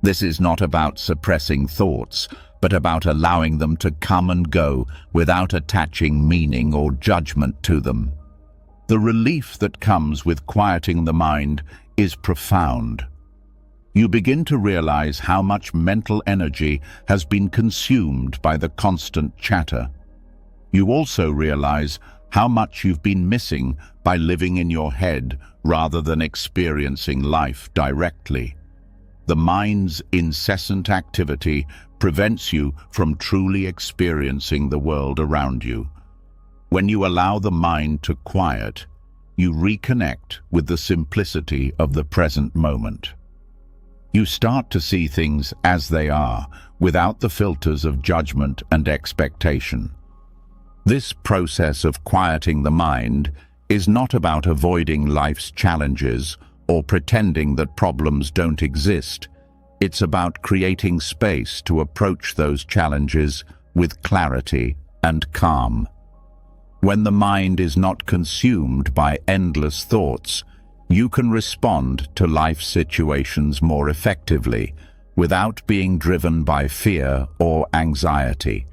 This is not about suppressing thoughts, but about allowing them to come and go without attaching meaning or judgment to them. The relief that comes with quieting the mind is profound. You begin to realize how much mental energy has been consumed by the constant chatter. You also realize how much you've been missing by living in your head rather than experiencing life directly. The mind's incessant activity prevents you from truly experiencing the world around you. When you allow the mind to quiet, you reconnect with the simplicity of the present moment. You start to see things as they are, without the filters of judgment and expectation. This process of quieting the mind is not about avoiding life's challenges or pretending that problems don't exist. It's about creating space to approach those challenges with clarity and calm. When the mind is not consumed by endless thoughts, you can respond to life situations more effectively, without being driven by fear or anxiety.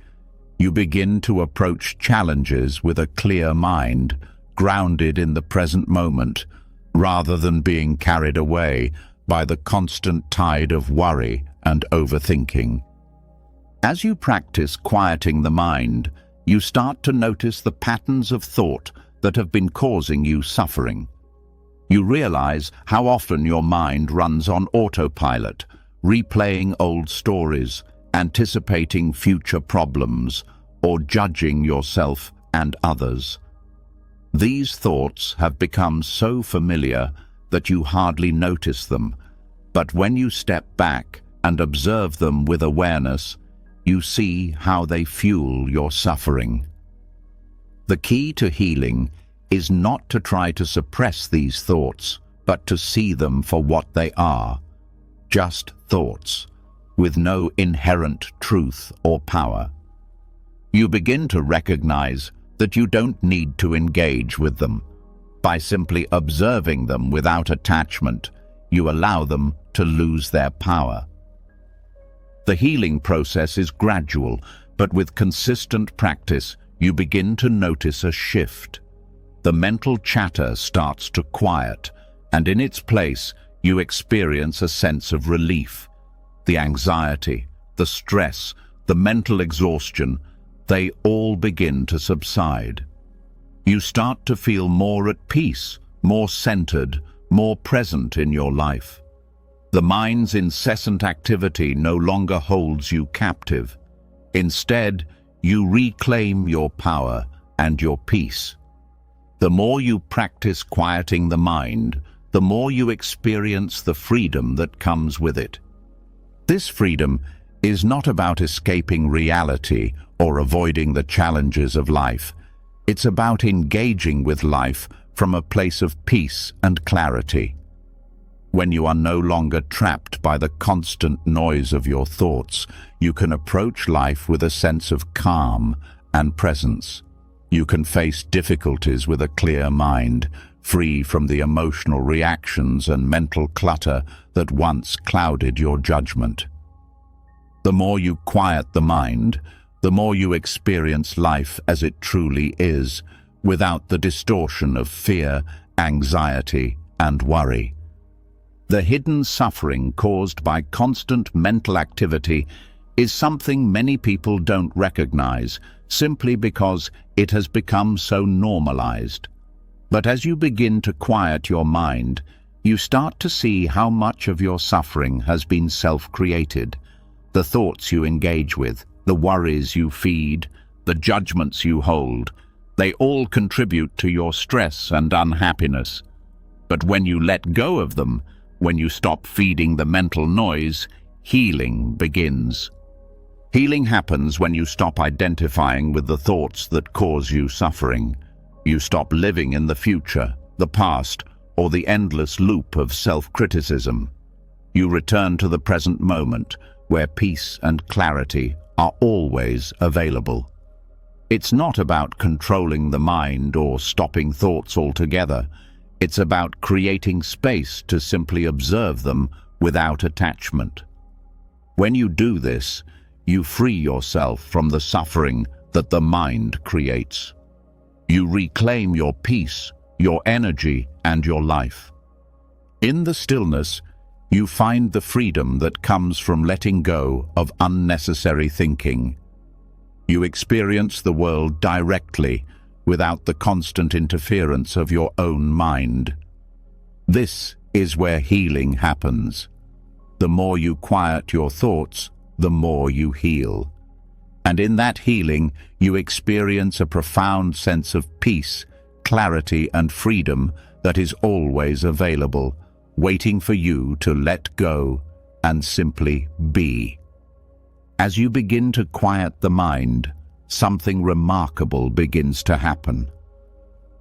You begin to approach challenges with a clear mind, grounded in the present moment, rather than being carried away by the constant tide of worry and overthinking. As you practice quieting the mind, you start to notice the patterns of thought that have been causing you suffering. You realize how often your mind runs on autopilot, replaying old stories, anticipating future problems, or judging yourself and others. These thoughts have become so familiar that you hardly notice them, but when you step back and observe them with awareness, you see how they fuel your suffering. The key to healing is not to try to suppress these thoughts, but to see them for what they are, just thoughts, with no inherent truth or power. You begin to recognize that you don't need to engage with them. By simply observing them without attachment, you allow them to lose their power. The healing process is gradual, but with consistent practice, you begin to notice a shift. The mental chatter starts to quiet, and in its place, you experience a sense of relief. The anxiety, the stress, the mental exhaustion, they all begin to subside. You start to feel more at peace, more centered, more present in your life. The mind's incessant activity no longer holds you captive. Instead, you reclaim your power and your peace. The more you practice quieting the mind, the more you experience the freedom that comes with it. This freedom is not about escaping reality or avoiding the challenges of life. It's about engaging with life from a place of peace and clarity. When you are no longer trapped by the constant noise of your thoughts, you can approach life with a sense of calm and presence. You can face difficulties with a clear mind, free from the emotional reactions and mental clutter that once clouded your judgment. The more you quiet the mind, the more you experience life as it truly is, without the distortion of fear, anxiety, and worry. The hidden suffering caused by constant mental activity is something many people don't recognize, simply because it has become so normalized. But as you begin to quiet your mind, you start to see how much of your suffering has been self-created. The thoughts you engage with, the worries you feed, the judgments you hold, they all contribute to your stress and unhappiness. But when you let go of them, when you stop feeding the mental noise, healing begins. Healing happens when you stop identifying with the thoughts that cause you suffering. You stop living in the future, the past, or the endless loop of self-criticism. You return to the present moment, where peace and clarity are always available. It's not about controlling the mind or stopping thoughts altogether. It's about creating space to simply observe them without attachment. When you do this, you free yourself from the suffering that the mind creates. You reclaim your peace, your energy, and your life. In the stillness, you find the freedom that comes from letting go of unnecessary thinking. You experience the world directly, without the constant interference of your own mind. This is where healing happens. The more you quiet your thoughts, the more you heal. And in that healing, you experience a profound sense of peace, clarity, and freedom that is always available, waiting for you to let go and simply be. As you begin to quiet the mind, something remarkable begins to happen.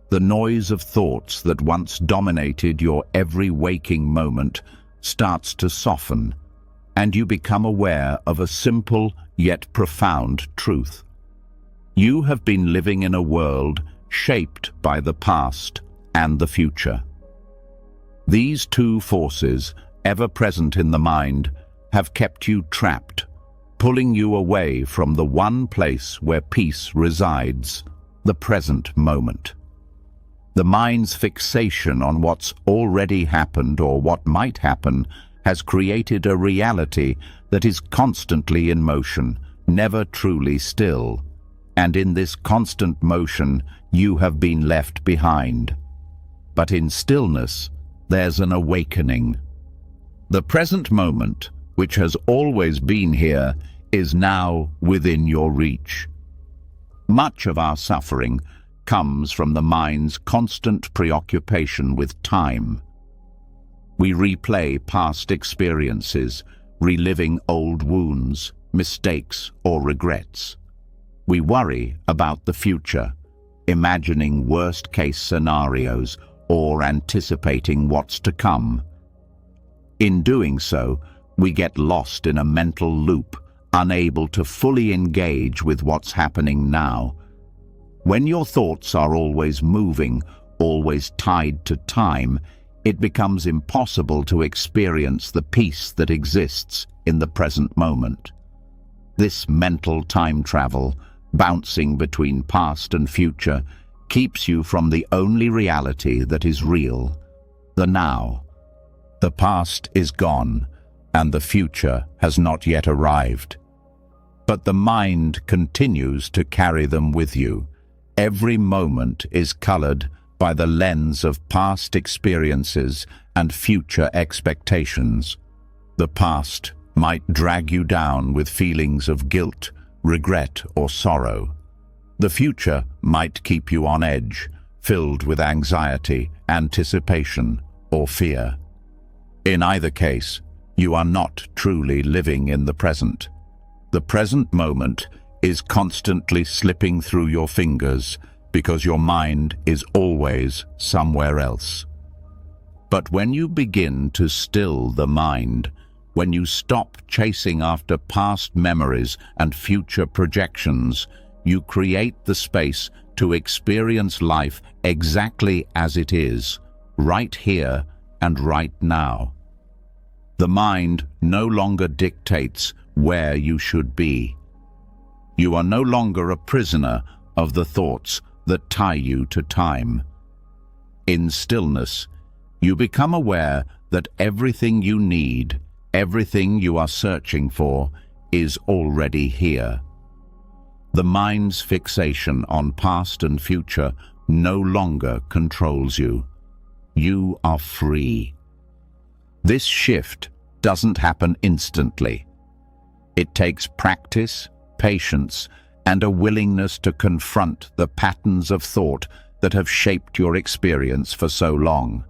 The noise of thoughts that once dominated your every waking moment starts to soften, and you become aware of a simple yet profound truth. You have been living in a world shaped by the past and the future. These two forces, ever present in the mind, have kept you trapped, pulling you away from the one place where peace resides, the present moment. The mind's fixation on what's already happened or what might happen has created a reality that is constantly in motion, never truly still. And in this constant motion, you have been left behind. But in stillness, there's an awakening. The present moment, which has always been here, is now within your reach. Much of our suffering comes from the mind's constant preoccupation with time. We replay past experiences, reliving old wounds, mistakes, or regrets. We worry about the future, imagining worst-case scenarios or anticipating what's to come. In doing so, we get lost in a mental loop, unable to fully engage with what's happening now. When your thoughts are always moving, always tied to time, it becomes impossible to experience the peace that exists in the present moment. This mental time travel, bouncing between past and future, keeps you from the only reality that is real, the now. The past is gone, and the future has not yet arrived. But the mind continues to carry them with you. Every moment is colored by the lens of past experiences and future expectations. The past might drag you down with feelings of guilt, regret, or sorrow. The future might keep you on edge, filled with anxiety, anticipation, or fear. In either case, you are not truly living in the present. The present moment is constantly slipping through your fingers because your mind is always somewhere else. But when you begin to still the mind, when you stop chasing after past memories and future projections, you create the space to experience life exactly as it is, right here and right now. The mind no longer dictates where you should be. You are no longer a prisoner of the thoughts that tie you to time. In stillness, you become aware that everything you need, everything you are searching for, is already here. The mind's fixation on past and future no longer controls you. You are free. This shift doesn't happen instantly. It takes practice, patience, and a willingness to confront the patterns of thought that have shaped your experience for so long.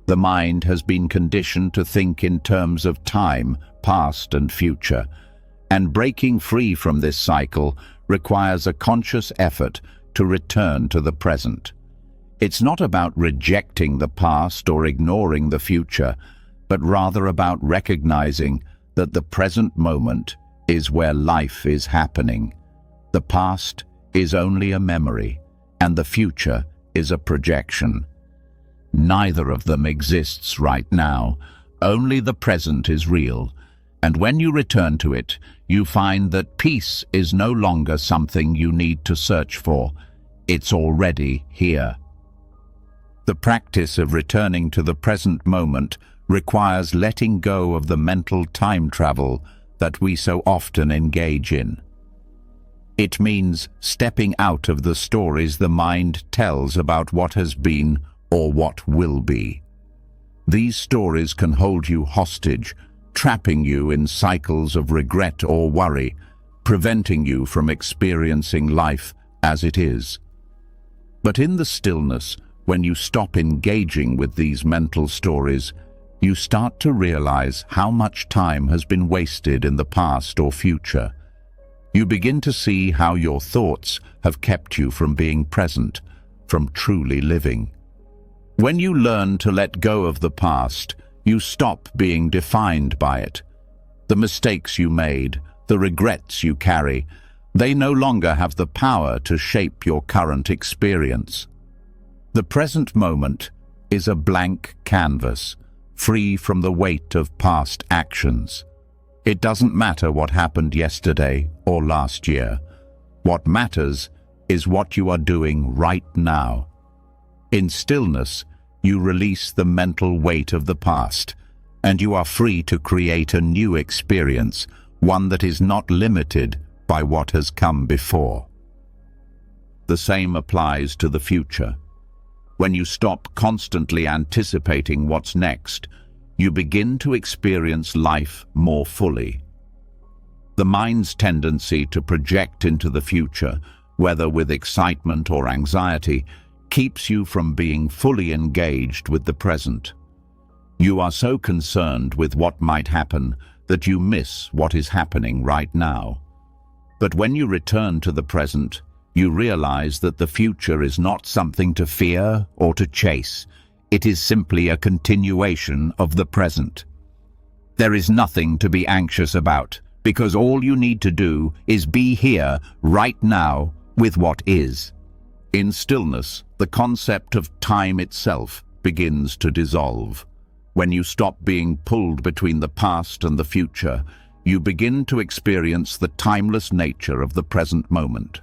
The mind has been conditioned to think in terms of time, past and future, and breaking free from this cycle requires a conscious effort to return to the present. It's not about rejecting the past or ignoring the future, but rather about recognizing that the present moment is where life is happening. The past is only a memory, and the future is a projection. Neither of them exists right now. Only the present is real. And when you return to it, you find that peace is no longer something you need to search for. It's already here. The practice of returning to the present moment requires letting go of the mental time travel that we so often engage in. It means stepping out of the stories the mind tells about what has been or what will be. These stories can hold you hostage, trapping you in cycles of regret or worry, preventing you from experiencing life as it is. But in the stillness, when you stop engaging with these mental stories, you start to realize how much time has been wasted in the past or future. You begin to see how your thoughts have kept you from being present, from truly living. When you learn to let go of the past, you stop being defined by it. The mistakes you made, the regrets you carry, they no longer have the power to shape your current experience. The present moment is a blank canvas, free from the weight of past actions. It doesn't matter what happened yesterday or last year. What matters is what you are doing right now. In stillness, you release the mental weight of the past, and you are free to create a new experience, one that is not limited by what has come before. The same applies to the future. When you stop constantly anticipating what's next, you begin to experience life more fully. The mind's tendency to project into the future, whether with excitement or anxiety, keeps you from being fully engaged with the present. You are so concerned with what might happen that you miss what is happening right now. But when you return to the present, you realize that the future is not something to fear or to chase. It is simply a continuation of the present. There is nothing to be anxious about, because all you need to do is be here, right now, with what is. In stillness, the concept of time itself begins to dissolve. When you stop being pulled between the past and the future, you begin to experience the timeless nature of the present moment.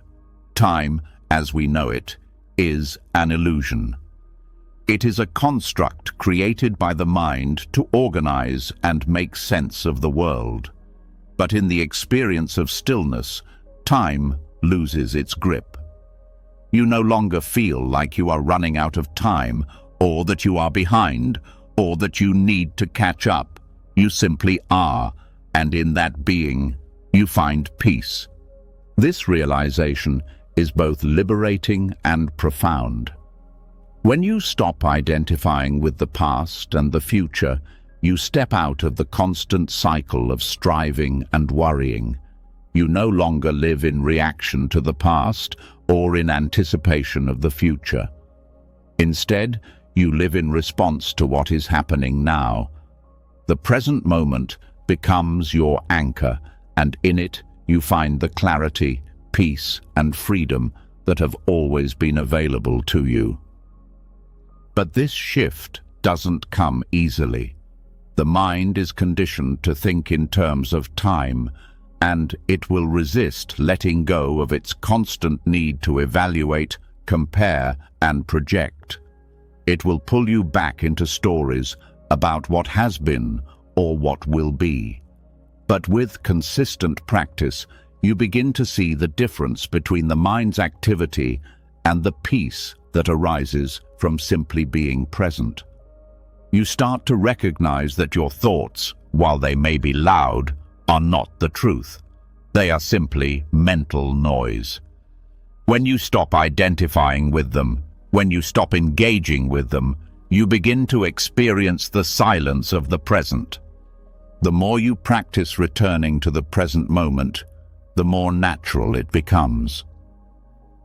Time, as we know it, is an illusion. It is a construct created by the mind to organize and make sense of the world. But in the experience of stillness, time loses its grip. You no longer feel like you are running out of time, or that you are behind, or that you need to catch up. You simply are, and in that being, you find peace. This realization is both liberating and profound. When you stop identifying with the past and the future, you step out of the constant cycle of striving and worrying. You no longer live in reaction to the past or in anticipation of the future. Instead, you live in response to what is happening now. The present moment becomes your anchor, and in it you find the clarity, peace, and freedom that have always been available to you. But this shift doesn't come easily. The mind is conditioned to think in terms of time, and it will resist letting go of its constant need to evaluate, compare, and project. It will pull you back into stories about what has been or what will be. But with consistent practice, you begin to see the difference between the mind's activity and the peace that arises from simply being present. You start to recognize that your thoughts, while they may be loud, are not the truth. They are simply mental noise. When you stop identifying with them, when you stop engaging with them, you begin to experience the silence of the present. The more you practice returning to the present moment, the more natural it becomes.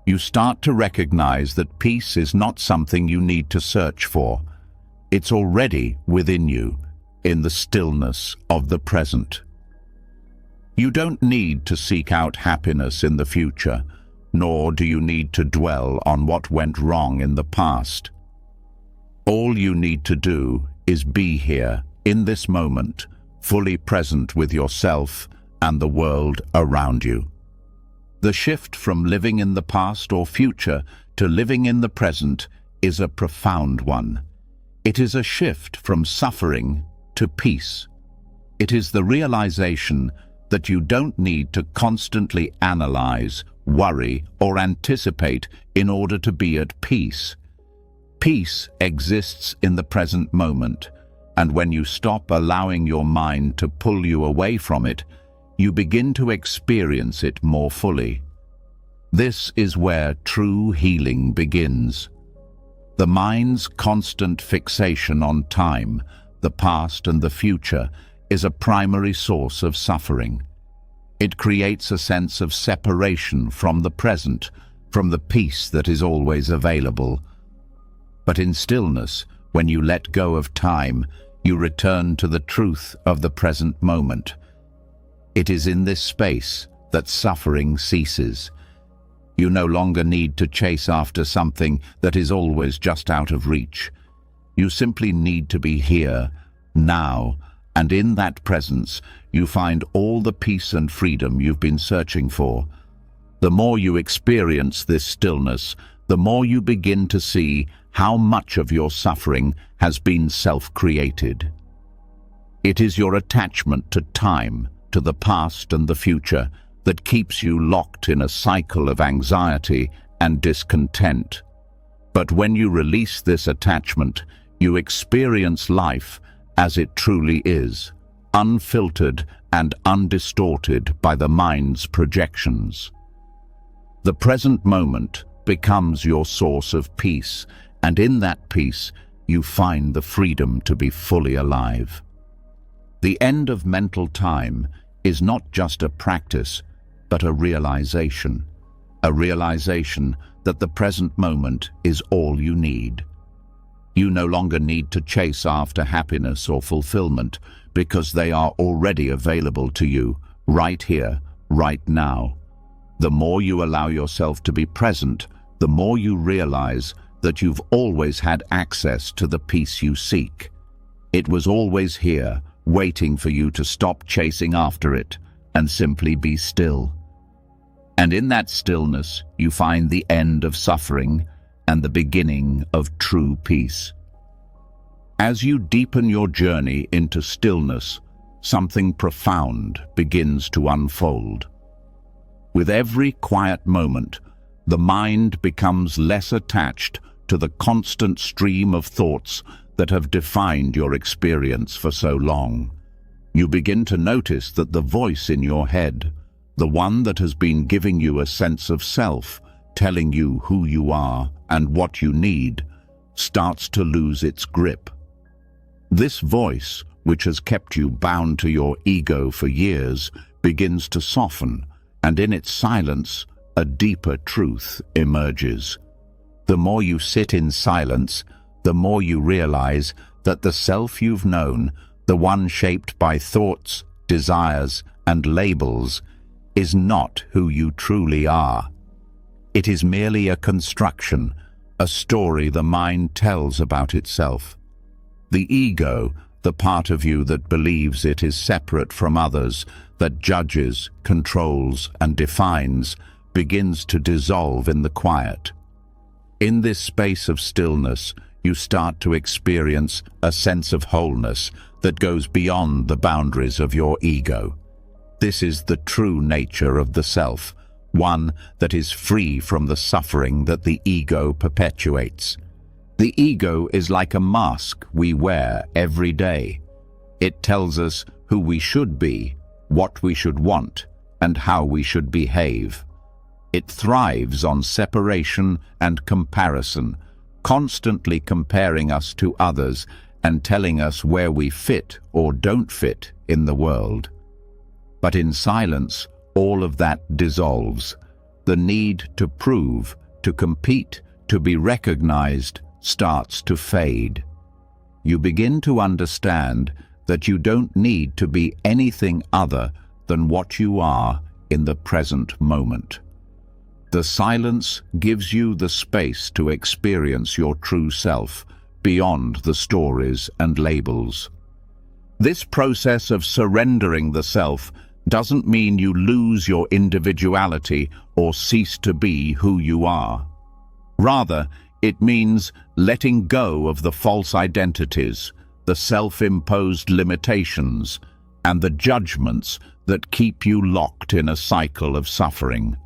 You start to recognize that peace is not something you need to search for. It's already within you, in the stillness of the present. You don't need to seek out happiness in the future, nor do you need to dwell on what went wrong in the past. All you need to do is be here, in this moment, fully present with yourself and the world around you. The shift from living in the past or future to living in the present is a profound one. It is a shift from suffering to peace. It is the realization that you don't need to constantly analyze, worry, or anticipate in order to be at peace. Peace exists in the present moment, and when you stop allowing your mind to pull you away from it, you begin to experience it more fully. This is where true healing begins. The mind's constant fixation on time, the past and the future, is a primary source of suffering. It creates a sense of separation from the present, from the peace that is always available. But in stillness, when you let go of time, you return to the truth of the present moment. It is in this space that suffering ceases. You no longer need to chase after something that is always just out of reach. You simply need to be here, now, and in that presence, you find all the peace and freedom you've been searching for. The more you experience this stillness, the more you begin to see how much of your suffering has been self-created. It is your attachment to time, to the past and the future, that keeps you locked in a cycle of anxiety and discontent. But when you release this attachment, you experience life as it truly is, unfiltered and undistorted by the mind's projections. The present moment becomes your source of peace, and in that peace you find the freedom to be fully alive. The end of mental time is not just a practice, but a realization that the present moment is all you need. You no longer need to chase after happiness or fulfillment, because they are already available to you, right here, right now. The more you allow yourself to be present, the more you realize that you've always had access to the peace you seek. It was always here, waiting for you to stop chasing after it and simply be still. And in that stillness, you find the end of suffering and the beginning of true peace. As you deepen your journey into stillness, something profound begins to unfold. With every quiet moment, the mind becomes less attached to the constant stream of thoughts that have defined your experience for so long. You begin to notice that the voice in your head, the one that has been giving you a sense of self, telling you who you are and what you need, starts to lose its grip. This voice, which has kept you bound to your ego for years, begins to soften, and in its silence, a deeper truth emerges. The more you sit in silence, the more you realize that the self you've known, the one shaped by thoughts, desires, and labels, is not who you truly are. It is merely a construction, a story the mind tells about itself. The ego, the part of you that believes it is separate from others, that judges, controls, and defines, begins to dissolve in the quiet. In this space of stillness, you start to experience a sense of wholeness that goes beyond the boundaries of your ego. This is the true nature of the self, one that is free from the suffering that the ego perpetuates. The ego is like a mask we wear every day. It tells us who we should be, what we should want, and how we should behave. It thrives on separation and comparison, constantly comparing us to others and telling us where we fit or don't fit in the world. But in silence, all of that dissolves. The need to prove, to compete, to be recognized starts to fade. You begin to understand that you don't need to be anything other than what you are in the present moment. The silence gives you the space to experience your true self beyond the stories and labels. This process of surrendering the self doesn't mean you lose your individuality or cease to be who you are. Rather, it means letting go of the false identities, the self-imposed limitations, and the judgments that keep you locked in a cycle of suffering.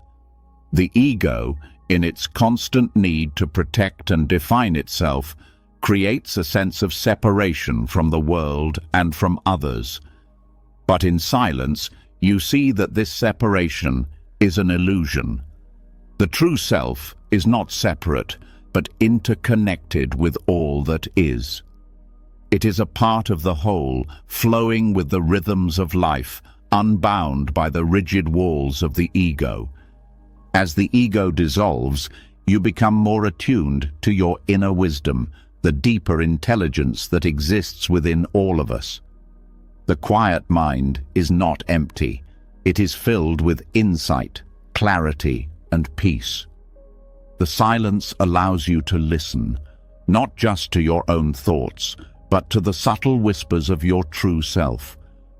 The ego, in its constant need to protect and define itself, creates a sense of separation from the world and from others. But in silence, you see that this separation is an illusion. The true self is not separate, but interconnected with all that is. It is a part of the whole, flowing with the rhythms of life, unbound by the rigid walls of the ego. As the ego dissolves, you become more attuned to your inner wisdom, the deeper intelligence that exists within all of us. The quiet mind is not empty. It is filled with insight, clarity, and peace. The silence allows you to listen, not just to your own thoughts, but to the subtle whispers of your true self,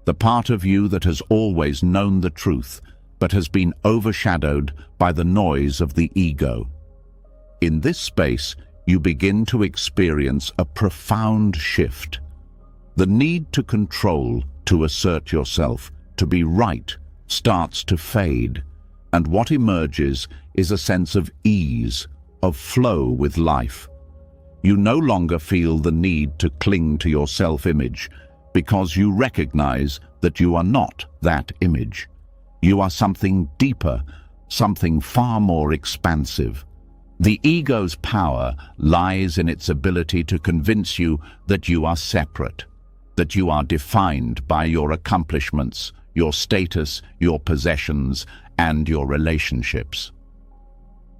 the part of you that has always known the truth, but has been overshadowed by the noise of the ego. In this space, you begin to experience a profound shift. The need to control, to assert yourself, to be right, starts to fade, and what emerges is a sense of ease, of flow with life. You no longer feel the need to cling to your self-image, because you recognize that you are not that image. You are something deeper, something far more expansive. The ego's power lies in its ability to convince you that you are separate, that you are defined by your accomplishments, your status, your possessions, and your relationships.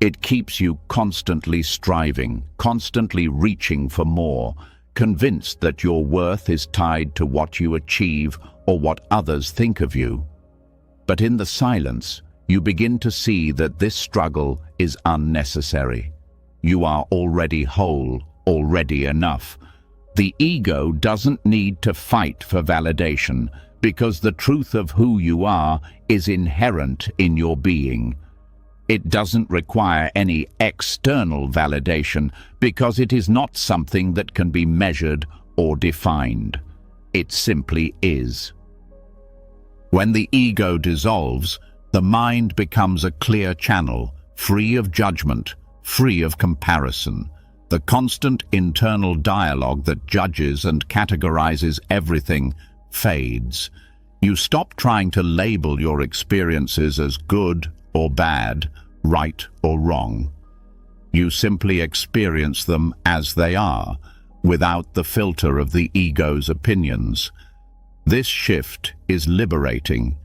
It keeps you constantly striving, constantly reaching for more, convinced that your worth is tied to what you achieve or what others think of you. But in the silence, you begin to see that this struggle is unnecessary. You are already whole, already enough. The ego doesn't need to fight for validation, because the truth of who you are is inherent in your being. It doesn't require any external validation, because it is not something that can be measured or defined. It simply is. When the ego dissolves, the mind becomes a clear channel, free of judgment, free of comparison. The constant internal dialogue that judges and categorizes everything fades. You stop trying to label your experiences as good or bad, right or wrong. You simply experience them as they are, without the filter of the ego's opinions. This shift is liberating.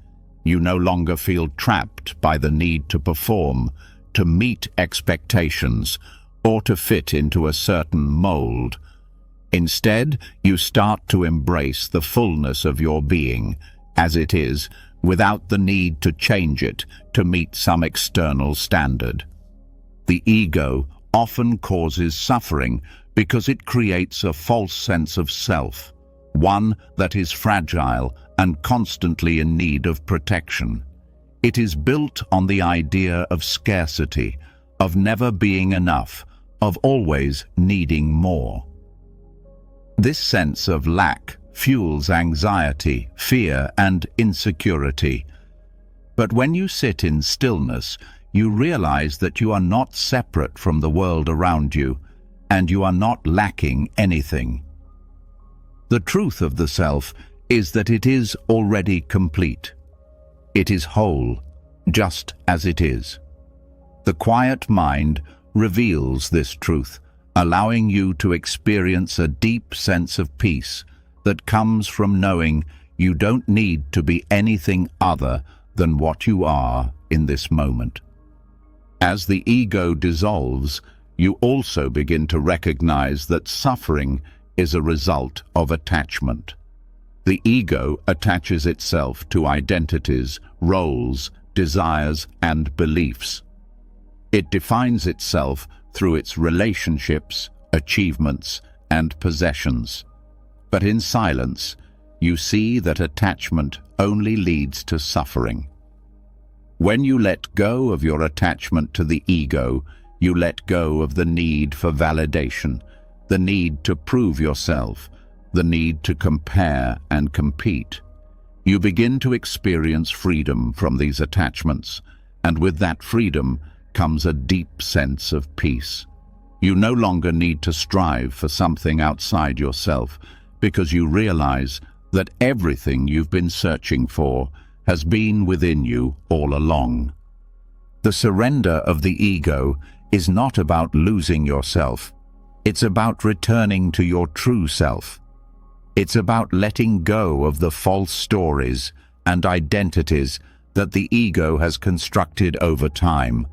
You no longer feel trapped by the need to perform, to meet expectations, or to fit into a certain mold. Instead, you start to embrace the fullness of your being, as it is, without the need to change it to meet some external standard. The ego often causes suffering because it creates a false sense of self, one that is fragile and constantly in need of protection. It is built on the idea of scarcity, of never being enough, of always needing more. This sense of lack fuels anxiety, fear, and insecurity. But when you sit in stillness, you realize that you are not separate from the world around you, and you are not lacking anything. The truth of the self is that it is already complete. It is whole, just as it is. The quiet mind reveals this truth, allowing you to experience a deep sense of peace that comes from knowing you don't need to be anything other than what you are in this moment. As the ego dissolves, you also begin to recognize that suffering is a result of attachment. The ego attaches itself to identities, roles, desires, and beliefs. It defines itself through its relationships, achievements, and possessions. But in silence, you see that attachment only leads to suffering. When you let go of your attachment to the ego, you let go of the need for validation, the need to prove yourself, the need to compare and compete. You begin to experience freedom from these attachments, and with that freedom comes a deep sense of peace. You no longer need to strive for something outside yourself, because you realize that everything you've been searching for has been within you all along. The surrender of the ego is not about losing yourself. It's about returning to your true self. It's about letting go of the false stories and identities that the ego has constructed over time.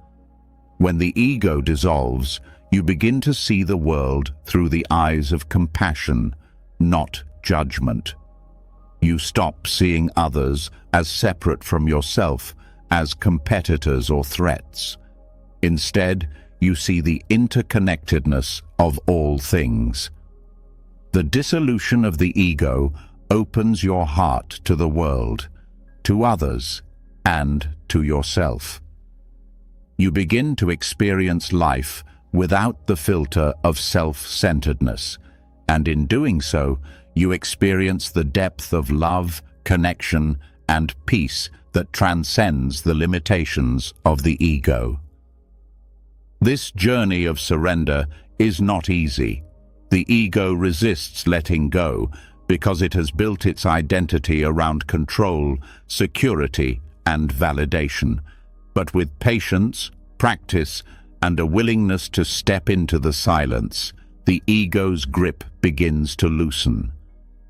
When the ego dissolves, you begin to see the world through the eyes of compassion, not judgment. You stop seeing others as separate from yourself, as competitors or threats. Instead, you see the interconnectedness of all things. The dissolution of the ego opens your heart to the world, to others, and to yourself. You begin to experience life without the filter of self-centeredness, and in doing so, you experience the depth of love, connection, and peace that transcends the limitations of the ego. This journey of surrender is not easy. The ego resists letting go because it has built its identity around control, security, and validation. But with patience, practice, and a willingness to step into the silence, the ego's grip begins to loosen.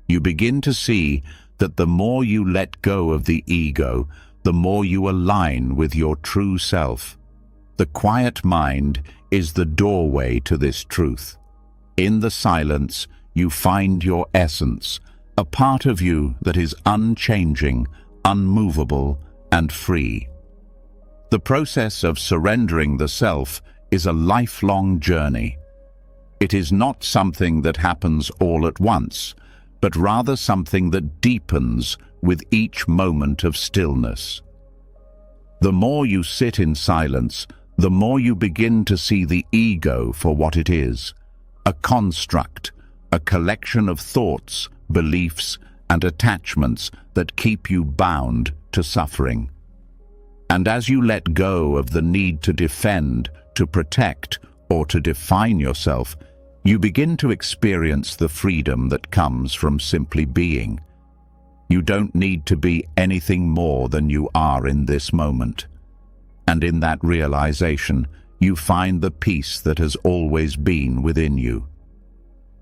You begin to see that the more you let go of the ego, the more you align with your true self. The quiet mind is the doorway to this truth. In the silence, you find your essence, a part of you that is unchanging, unmovable, and free. The process of surrendering the self is a lifelong journey. It is not something that happens all at once, but rather something that deepens with each moment of stillness. The more you sit in silence, the more you begin to see the ego for what it is, a construct, a collection of thoughts, beliefs, and attachments that keep you bound to suffering. And as you let go of the need to defend, to protect, or to define yourself, you begin to experience the freedom that comes from simply being. You don't need to be anything more than you are in this moment. And in that realization, you find the peace that has always been within you.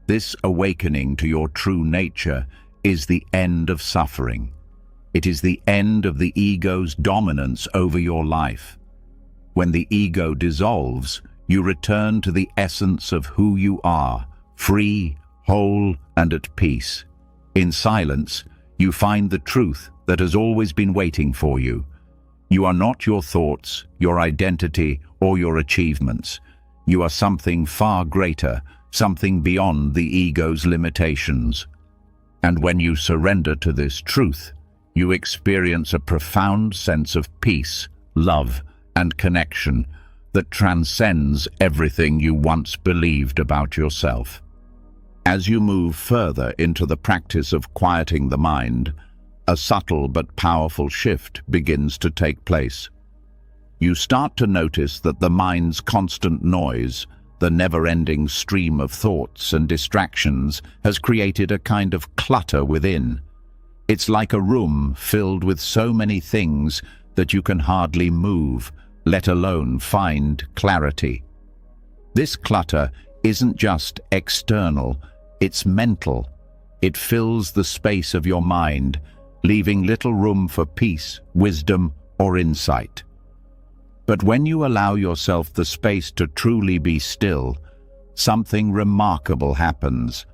This awakening to your true nature is the end of suffering. It is the end of the ego's dominance over your life. When the ego dissolves, you return to the essence of who you are, free, whole, and at peace. In silence, you find the truth that has always been waiting for you. You are not your thoughts, your identity, or your achievements. You are something far greater, something beyond the ego's limitations. And when you surrender to this truth, you experience a profound sense of peace, love, and connection that transcends everything you once believed about yourself. As you move further into the practice of quieting the mind, a subtle but powerful shift begins to take place. You start to notice that the mind's constant noise, the never-ending stream of thoughts and distractions, has created a kind of clutter within. It's like a room filled with so many things that you can hardly move, let alone find clarity. This clutter isn't just external, it's mental. It fills the space of your mind, leaving little room for peace, wisdom, or insight. But when you allow yourself the space to truly be still, something remarkable happens.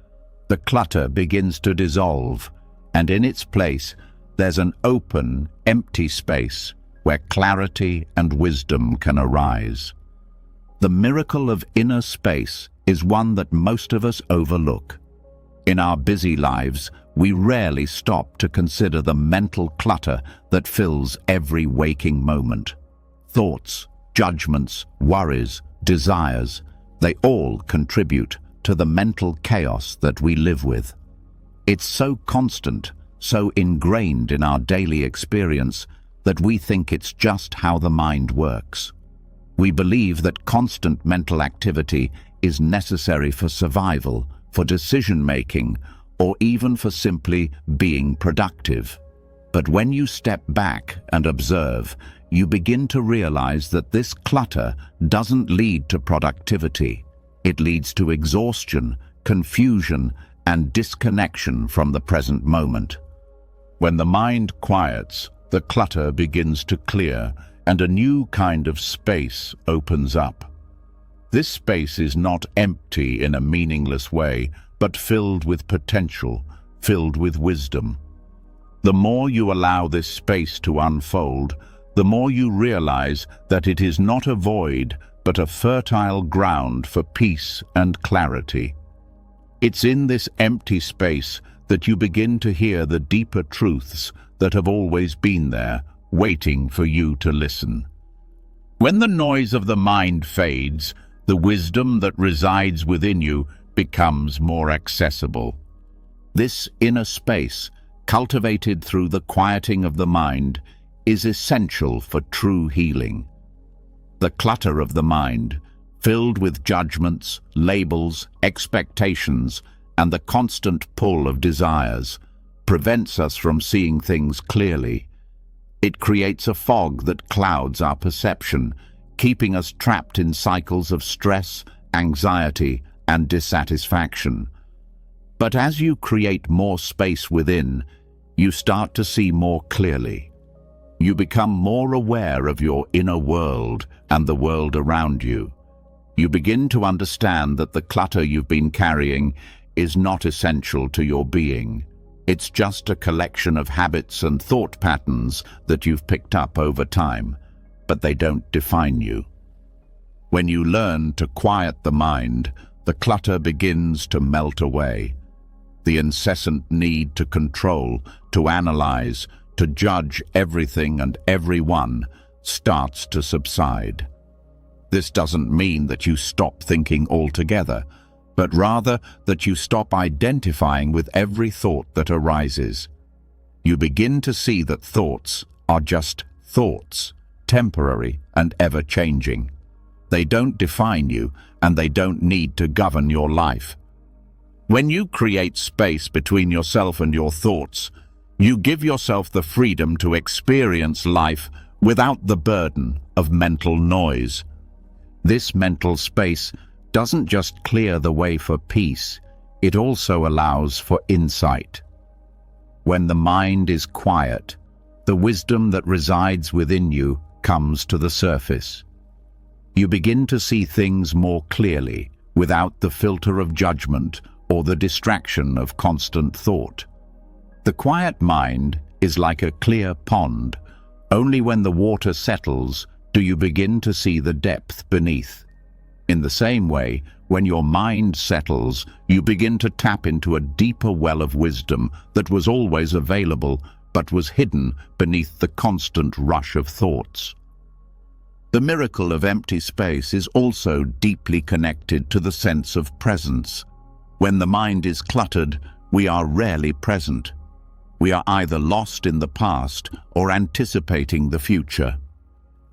The clutter begins to dissolve, and in its place, there's an open, empty space where clarity and wisdom can arise. The miracle of inner space is one that most of us overlook. In our busy lives, we rarely stop to consider the mental clutter that fills every waking moment. Thoughts, judgments, worries, desires, they all contribute to the mental chaos that we live with. It's so constant, so ingrained in our daily experience that we think it's just how the mind works. We believe that constant mental activity is necessary for survival, for decision-making, or even for simply being productive. But when you step back and observe, you begin to realize that this clutter doesn't lead to productivity. It leads to exhaustion, confusion, and disconnection from the present moment. When the mind quiets, the clutter begins to clear and a new kind of space opens up. This space is not empty in a meaningless way, but filled with potential, filled with wisdom. The more you allow this space to unfold, the more you realize that it is not a void, but a fertile ground for peace and clarity. It's in this empty space that you begin to hear the deeper truths that have always been there, waiting for you to listen. When the noise of the mind fades, the wisdom that resides within you becomes more accessible. This inner space, cultivated through the quieting of the mind, is essential for true healing. The clutter of the mind, filled with judgments, labels, expectations, and the constant pull of desires, prevents us from seeing things clearly. It creates a fog that clouds our perception, keeping us trapped in cycles of stress, anxiety, and dissatisfaction. But as you create more space within, you start to see more clearly. You become more aware of your inner world and the world around you. You begin to understand that the clutter you've been carrying is not essential to your being. It's just a collection of habits and thought patterns that you've picked up over time, but they don't define you. When you learn to quiet the mind, the clutter begins to melt away. The incessant need to control, to analyze, to judge everything and everyone starts to subside. This doesn't mean that you stop thinking altogether, but rather that you stop identifying with every thought that arises. You begin to see that thoughts are just thoughts, temporary and ever-changing. They don't define you, and they don't need to govern your life. When you create space between yourself and your thoughts, you give yourself the freedom to experience life without the burden of mental noise. This mental space doesn't just clear the way for peace, it also allows for insight. When the mind is quiet, the wisdom that resides within you comes to the surface. You begin to see things more clearly, without the filter of judgment or the distraction of constant thought. The quiet mind is like a clear pond. Only when the water settles do you begin to see the depth beneath. In the same way, when your mind settles, you begin to tap into a deeper well of wisdom that was always available but was hidden beneath the constant rush of thoughts. The miracle of empty space is also deeply connected to the sense of presence. When the mind is cluttered, we are rarely present. We are either lost in the past or anticipating the future.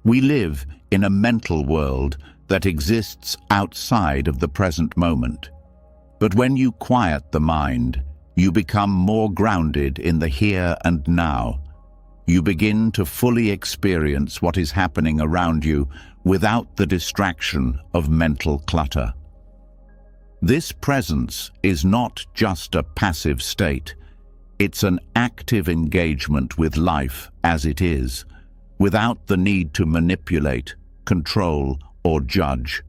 We live in a mental world that exists outside of the present moment. But when you quiet the mind, you become more grounded in the here and now. You begin to fully experience what is happening around you without the distraction of mental clutter. This presence is not just a passive state. It's an active engagement with life as it is, without the need to manipulate, control, or judge.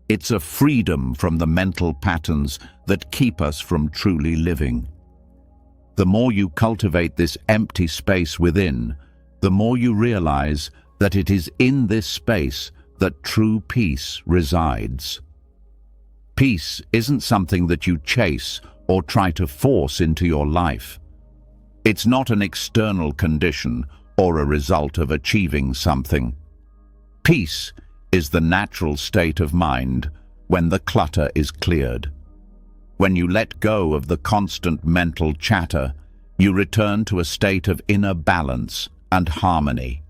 It's a freedom from the mental patterns that keep us from truly living. The more you cultivate this empty space within, the more you realize that it is in this space that true peace resides. Peace isn't something that you chase or try to force into your life. It's not an external condition or a result of achieving something. Peace is the natural state of mind when the clutter is cleared. When you let go of the constant mental chatter, you return to a state of inner balance and harmony.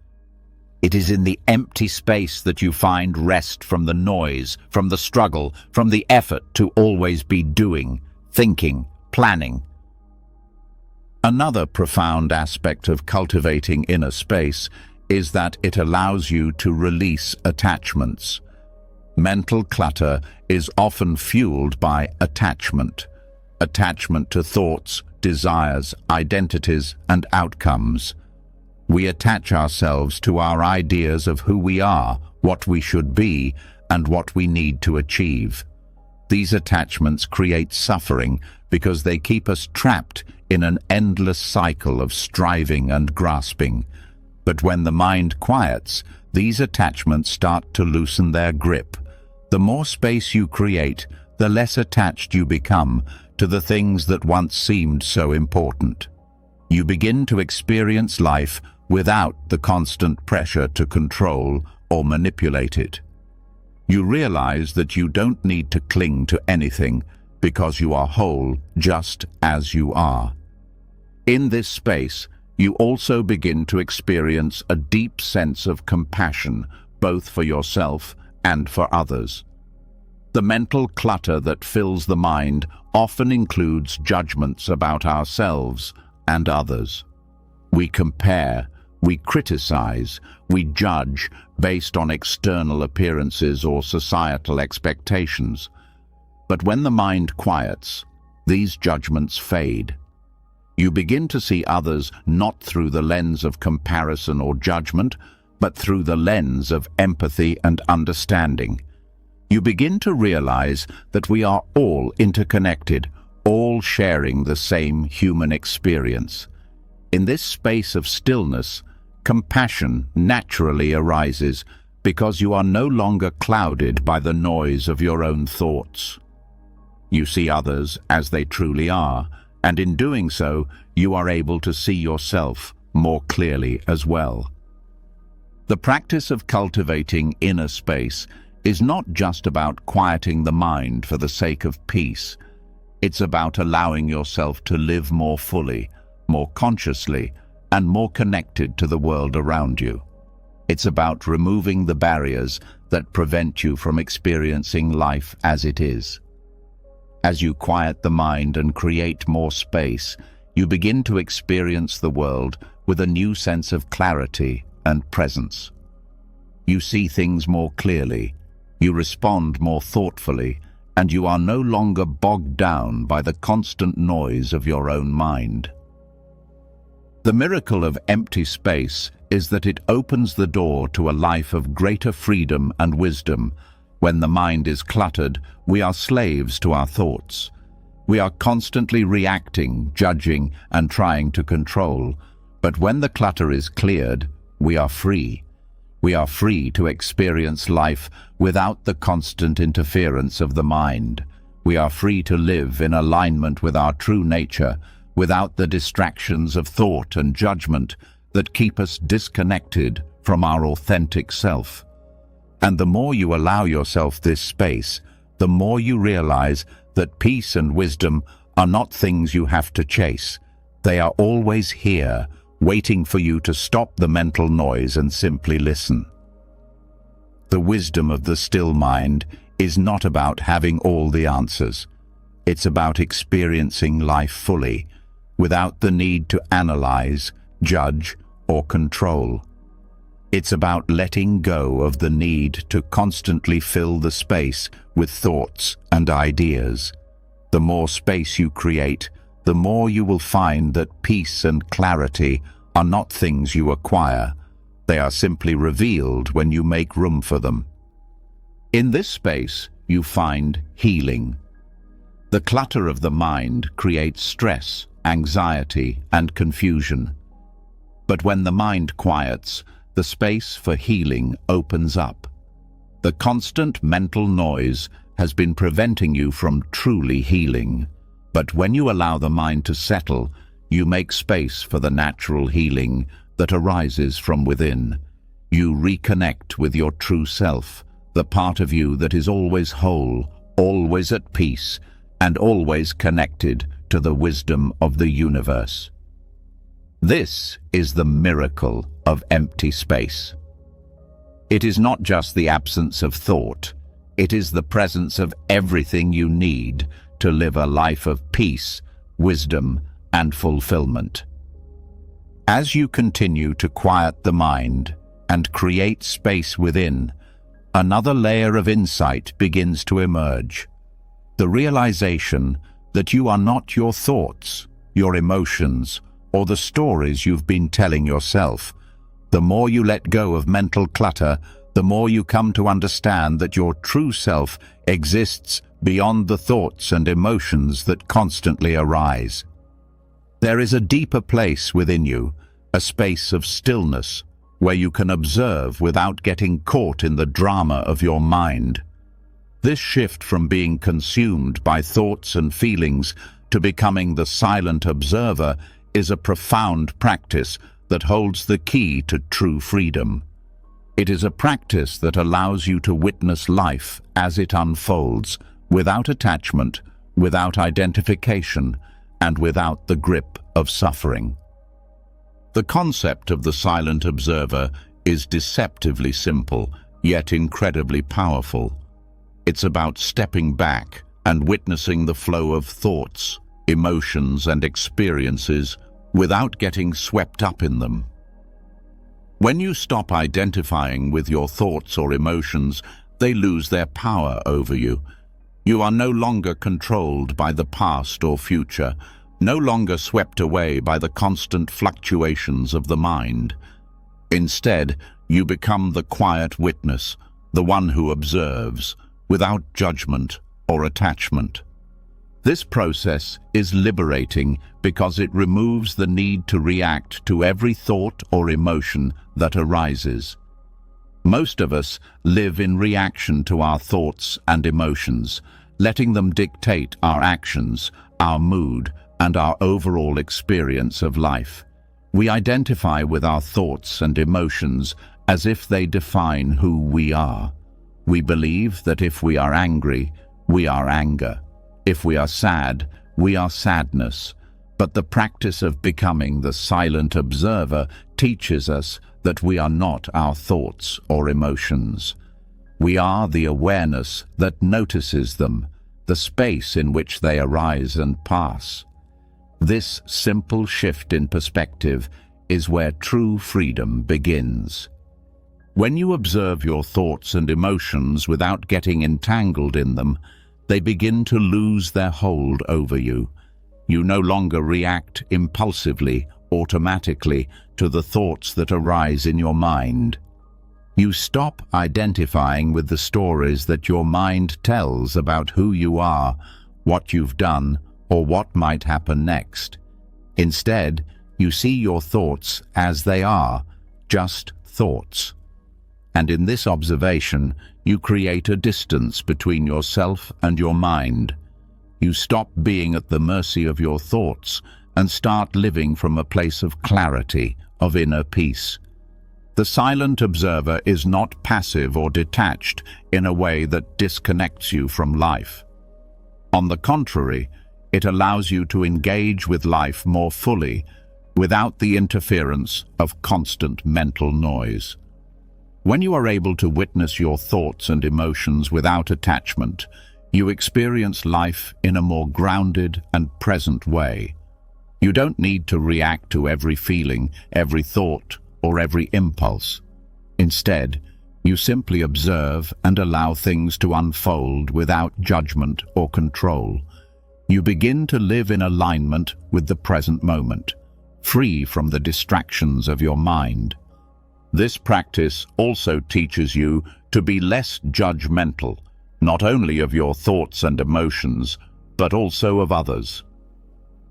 It is in the empty space that you find rest from the noise, from the struggle, from the effort to always be doing, thinking, planning. Another profound aspect of cultivating inner space is that it allows you to release attachments. Mental clutter is often fueled by attachment. attachment to thoughts, desires, identities, and outcomes. We attach ourselves to our ideas of who we are, what we should be, and what we need to achieve. These attachments create suffering because they keep us trapped in an endless cycle of striving and grasping. But when the mind quiets, these attachments start to loosen their grip. The more space you create, the less attached you become to the things that once seemed so important. You begin to experience life without the constant pressure to control or manipulate it. You realize that you don't need to cling to anything because you are whole just as you are. In this space, you also begin to experience a deep sense of compassion, both for yourself and for others. The mental clutter that fills the mind often includes judgments about ourselves and others. We compare, we criticize, we judge based on external appearances or societal expectations. But when the mind quiets, these judgments fade. You begin to see others not through the lens of comparison or judgment, but through the lens of empathy and understanding. You begin to realize that we are all interconnected, all sharing the same human experience. In this space of stillness, compassion naturally arises because you are no longer clouded by the noise of your own thoughts. You see others as they truly are, and in doing so, you are able to see yourself more clearly as well. The practice of cultivating inner space is not just about quieting the mind for the sake of peace. It's about allowing yourself to live more fully, more consciously, and more connected to the world around you. It's about removing the barriers that prevent you from experiencing life as it is. As you quiet the mind and create more space, you begin to experience the world with a new sense of clarity and presence. You see things more clearly, you respond more thoughtfully, and you are no longer bogged down by the constant noise of your own mind. The miracle of empty space is that it opens the door to a life of greater freedom and wisdom. When the mind is cluttered, we are slaves to our thoughts. We are constantly reacting, judging, and trying to control. But when the clutter is cleared, we are free. We are free to experience life without the constant interference of the mind. We are free to live in alignment with our true nature, without the distractions of thought and judgment that keep us disconnected from our authentic self. And the more you allow yourself this space, the more you realize that peace and wisdom are not things you have to chase. They are always here, waiting for you to stop the mental noise and simply listen. The wisdom of the still mind is not about having all the answers. It's about experiencing life fully, without the need to analyze, judge, or control. It's about letting go of the need to constantly fill the space with thoughts and ideas. The more space you create, the more you will find that peace and clarity are not things you acquire. They are simply revealed when you make room for them. In this space, you find healing. The clutter of the mind creates stress, anxiety, and confusion. But when the mind quiets, the space for healing opens up. The constant mental noise has been preventing you from truly healing. But when you allow the mind to settle, you make space for the natural healing that arises from within. You reconnect with your true self, the part of you that is always whole, always at peace, and always connected to the wisdom of the universe. This is the miracle of empty space. It is not just the absence of thought, it is the presence of everything you need to live a life of peace, wisdom, and fulfillment. As you continue to quiet the mind and create space within, another layer of insight begins to emerge. The realization that you are not your thoughts, your emotions, or the stories you've been telling yourself. The more you let go of mental clutter, the more you come to understand that your true self exists beyond the thoughts and emotions that constantly arise. There is a deeper place within you, a space of stillness, where you can observe without getting caught in the drama of your mind. This shift from being consumed by thoughts and feelings to becoming the silent observer is a profound practice that holds the key to true freedom. It is a practice that allows you to witness life as it unfolds, without attachment, without identification, and without the grip of suffering. The concept of the silent observer is deceptively simple, yet incredibly powerful. It's about stepping back and witnessing the flow of thoughts, emotions, and experiences without getting swept up in them. When you stop identifying with your thoughts or emotions, they lose their power over you. You are no longer controlled by the past or future, no longer swept away by the constant fluctuations of the mind. Instead, you become the quiet witness, the one who observes, without judgment or attachment. This process is liberating because it removes the need to react to every thought or emotion that arises. Most of us live in reaction to our thoughts and emotions, letting them dictate our actions, our mood, and our overall experience of life. We identify with our thoughts and emotions as if they define who we are. We believe that if we are angry, we are anger. If we are sad, we are sadness. But the practice of becoming the silent observer teaches us that we are not our thoughts or emotions. We are the awareness that notices them, the space in which they arise and pass. This simple shift in perspective is where true freedom begins. When you observe your thoughts and emotions without getting entangled in them, they begin to lose their hold over you. You no longer react impulsively, automatically, to the thoughts that arise in your mind. You stop identifying with the stories that your mind tells about who you are, what you've done, or what might happen next. Instead, you see your thoughts as they are, just thoughts. And in this observation, you create a distance between yourself and your mind. You stop being at the mercy of your thoughts and start living from a place of clarity, of inner peace. The silent observer is not passive or detached in a way that disconnects you from life. On the contrary, it allows you to engage with life more fully, without the interference of constant mental noise. When you are able to witness your thoughts and emotions without attachment, you experience life in a more grounded and present way. You don't need to react to every feeling, every thought, or every impulse. Instead, you simply observe and allow things to unfold without judgment or control. You begin to live in alignment with the present moment, free from the distractions of your mind. This practice also teaches you to be less judgmental, not only of your thoughts and emotions, but also of others.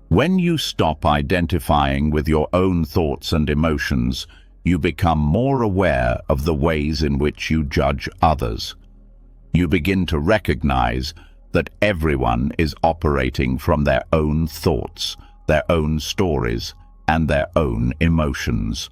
When you stop identifying with your own thoughts and emotions, you become more aware of the ways in which you judge others. You begin to recognize that everyone is operating from their own thoughts, their own stories, and their own emotions.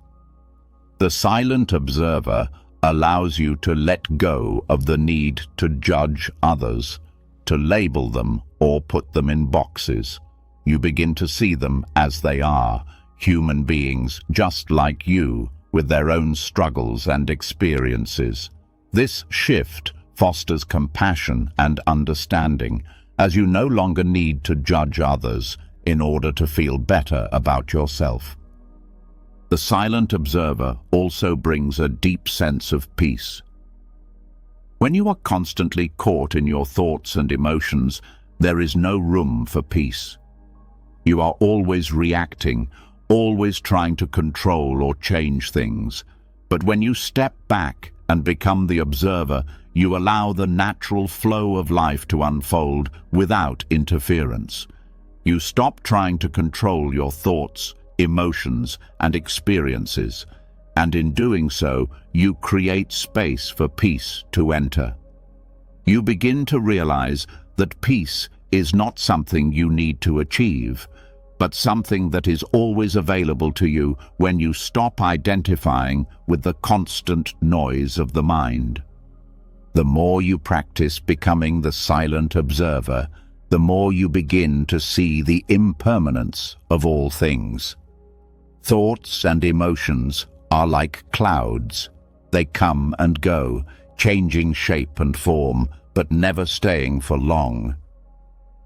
The silent observer allows you to let go of the need to judge others, to label them or put them in boxes. You begin to see them as they are, human beings just like you, with their own struggles and experiences. This shift fosters compassion and understanding, as you no longer need to judge others in order to feel better about yourself. The silent observer also brings a deep sense of peace. When you are constantly caught in your thoughts and emotions, there is no room for peace. You are always reacting, always trying to control or change things. But when you step back and become the observer, you allow the natural flow of life to unfold without interference. You stop trying to control your thoughts, emotions, and experiences, and in doing so, you create space for peace to enter. You begin to realize that peace is not something you need to achieve, but something that is always available to you when you stop identifying with the constant noise of the mind. The more you practice becoming the silent observer, the more you begin to see the impermanence of all things. Thoughts and emotions are like clouds. They come and go, changing shape and form, but never staying for long.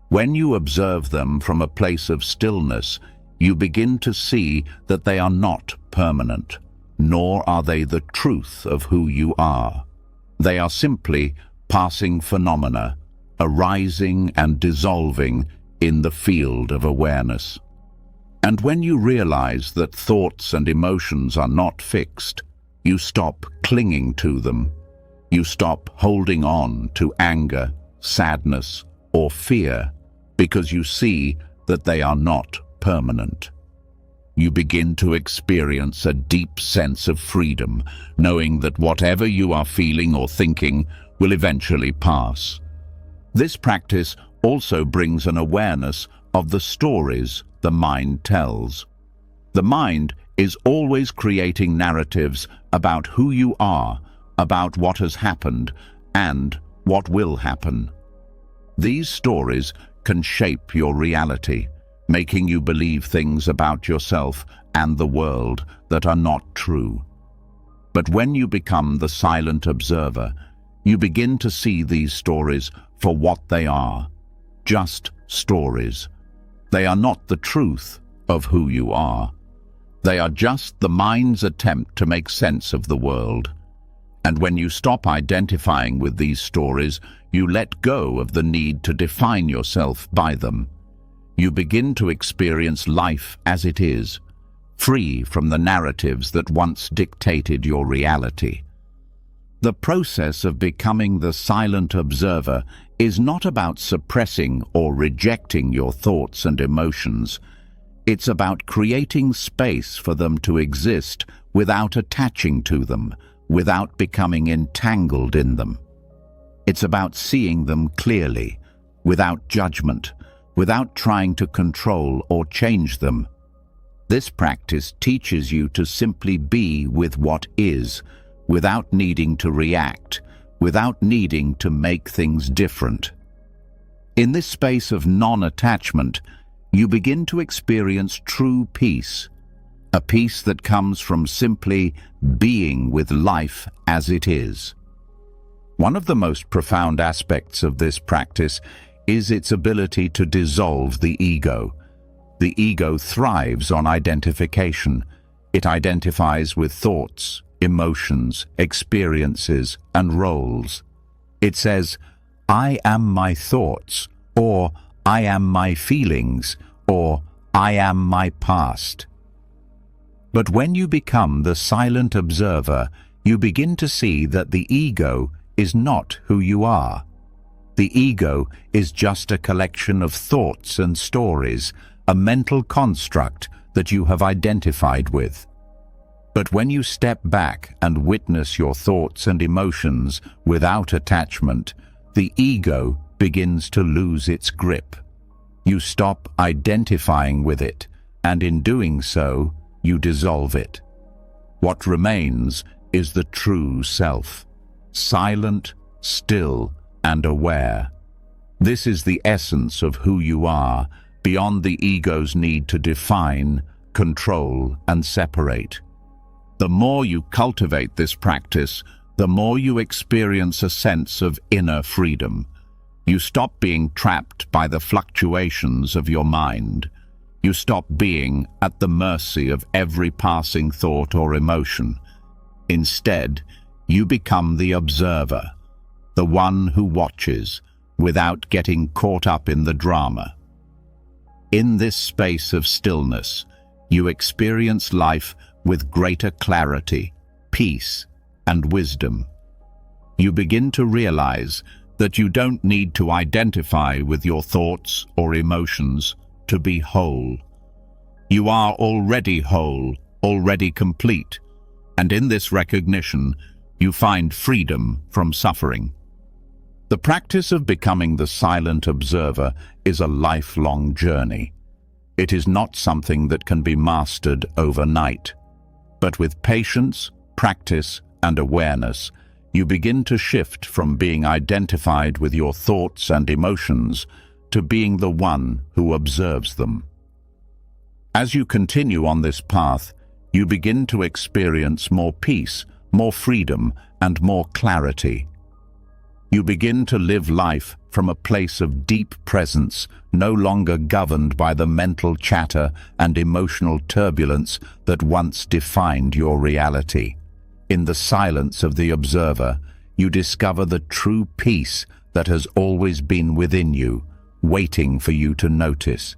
When you observe them from a place of stillness, you begin to see that they are not permanent, nor are they the truth of who you are. They are simply passing phenomena, arising and dissolving in the field of awareness. And when you realize that thoughts and emotions are not fixed, you stop clinging to them. You stop holding on to anger, sadness, or fear, because you see that they are not permanent. You begin to experience a deep sense of freedom, knowing that whatever you are feeling or thinking will eventually pass. This practice also brings an awareness of the stories the mind tells. The mind is always creating narratives about who you are, about what has happened, and what will happen. These stories can shape your reality, making you believe things about yourself and the world that are not true. But when you become the silent observer, you begin to see these stories for what they are, just stories. They are not the truth of who you are. They are just the mind's attempt to make sense of the world. And when you stop identifying with these stories, you let go of the need to define yourself by them. You begin to experience life as it is, free from the narratives that once dictated your reality. The process of becoming the silent observer is not about suppressing or rejecting your thoughts and emotions. It's about creating space for them to exist without attaching to them, without becoming entangled in them. It's about seeing them clearly, without judgment, without trying to control or change them. This practice teaches you to simply be with what is, without needing to react, without needing to make things different. In this space of non-attachment, you begin to experience true peace, a peace that comes from simply being with life as it is. One of the most profound aspects of this practice is its ability to dissolve the ego. The ego thrives on identification. It identifies with thoughts, emotions, experiences, and roles. It says, "I am my thoughts," or "I am my feelings," or "I am my past." But when you become the silent observer, you begin to see that the ego is not who you are. The ego is just a collection of thoughts and stories, a mental construct that you have identified with. But when you step back and witness your thoughts and emotions without attachment, the ego begins to lose its grip. You stop identifying with it, and in doing so, you dissolve it. What remains is the true self, silent, still, and aware. This is the essence of who you are, beyond the ego's need to define, control, and separate. The more you cultivate this practice, the more you experience a sense of inner freedom. You stop being trapped by the fluctuations of your mind. You stop being at the mercy of every passing thought or emotion. Instead, you become the observer, the one who watches, without getting caught up in the drama. In this space of stillness, you experience life with greater clarity, peace, and wisdom. You begin to realize that you don't need to identify with your thoughts or emotions to be whole. You are already whole, already complete, and in this recognition, you find freedom from suffering. The practice of becoming the silent observer is a lifelong journey. It is not something that can be mastered overnight. But with patience, practice, and awareness, you begin to shift from being identified with your thoughts and emotions to being the one who observes them. As you continue on this path, you begin to experience more peace, more freedom, and more clarity. You begin to live life from a place of deep presence, no longer governed by the mental chatter and emotional turbulence that once defined your reality. In the silence of the observer, you discover the true peace that has always been within you, waiting for you to notice.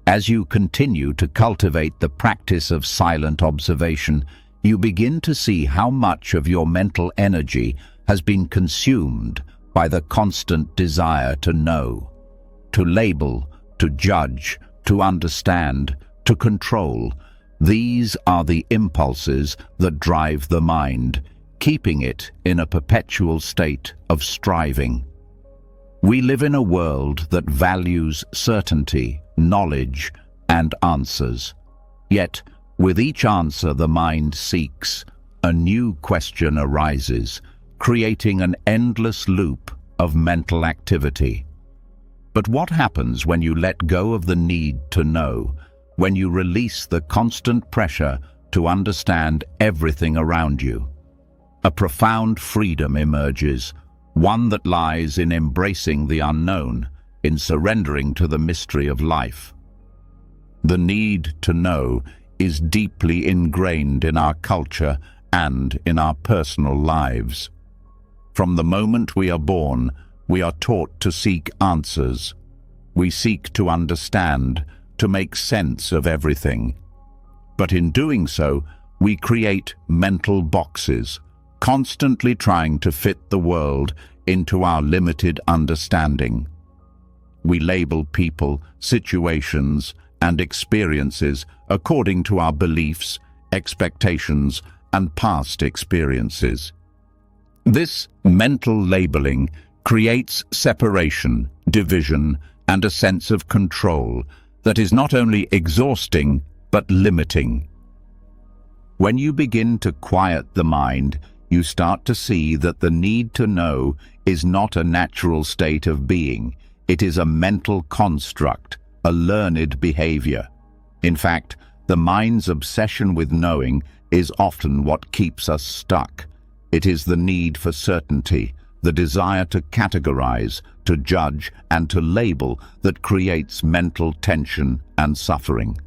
As you continue to cultivate the practice of silent observation, you begin to see how much of your mental energy has been consumed by the constant desire to know, to label, to judge, to understand, to control. These are the impulses that drive the mind, keeping it in a perpetual state of striving. We live in a world that values certainty, knowledge, and answers. Yet, with each answer the mind seeks, a new question arises, creating an endless loop of mental activity. But what happens when you let go of the need to know, when you release the constant pressure to understand everything around you? A profound freedom emerges, one that lies in embracing the unknown, in surrendering to the mystery of life. The need to know is deeply ingrained in our culture and in our personal lives. From the moment we are born, we are taught to seek answers. We seek to understand, to make sense of everything. But in doing so, we create mental boxes, constantly trying to fit the world into our limited understanding. We label people, situations, and experiences according to our beliefs, expectations, and past experiences. This mental labeling creates separation, division, and a sense of control that is not only exhausting but limiting. When you begin to quiet the mind, you start to see that the need to know is not a natural state of being. It is a mental construct, a learned behavior. In fact, the mind's obsession with knowing is often what keeps us stuck. It is the need for certainty, the desire to categorize, to judge, and to label that creates mental tension and suffering.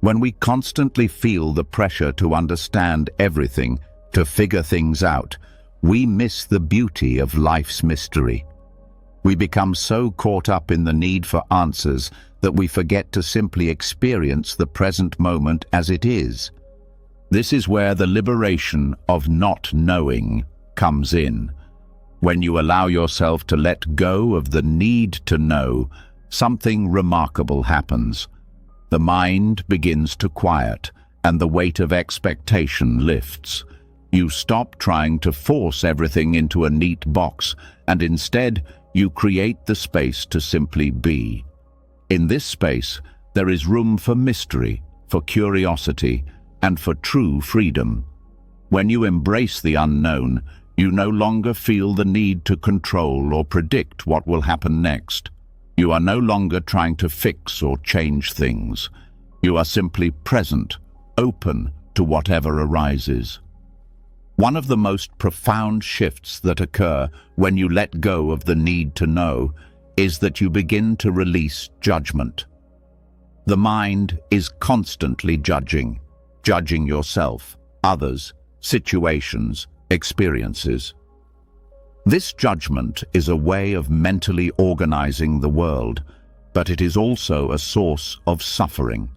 When we constantly feel the pressure to understand everything, to figure things out, we miss the beauty of life's mystery. We become so caught up in the need for answers that we forget to simply experience the present moment as it is. This is where the liberation of not knowing comes in. When you allow yourself to let go of the need to know, something remarkable happens. The mind begins to quiet, and the weight of expectation lifts. You stop trying to force everything into a neat box, and instead, you create the space to simply be. In this space, there is room for mystery, for curiosity, and for true freedom. When you embrace the unknown, you no longer feel the need to control or predict what will happen next. You are no longer trying to fix or change things. You are simply present, open to whatever arises. One of the most profound shifts that occur when you let go of the need to know is that you begin to release judgment. The mind is constantly judging yourself, others, situations, experiences. This judgment is a way of mentally organizing the world, but it is also a source of suffering.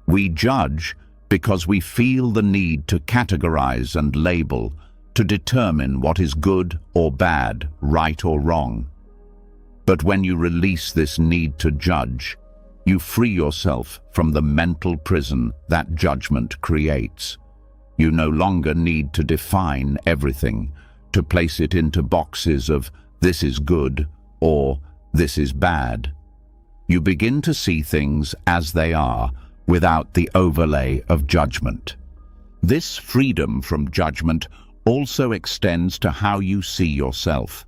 We judge because we feel the need to categorize and label, to determine what is good or bad, right or wrong. But when you release this need to judge, you free yourself from the mental prison that judgment creates. You no longer need to define everything, to place it into boxes of this is good or this is bad. You begin to see things as they are, without the overlay of judgment. This freedom from judgment also extends to how you see yourself.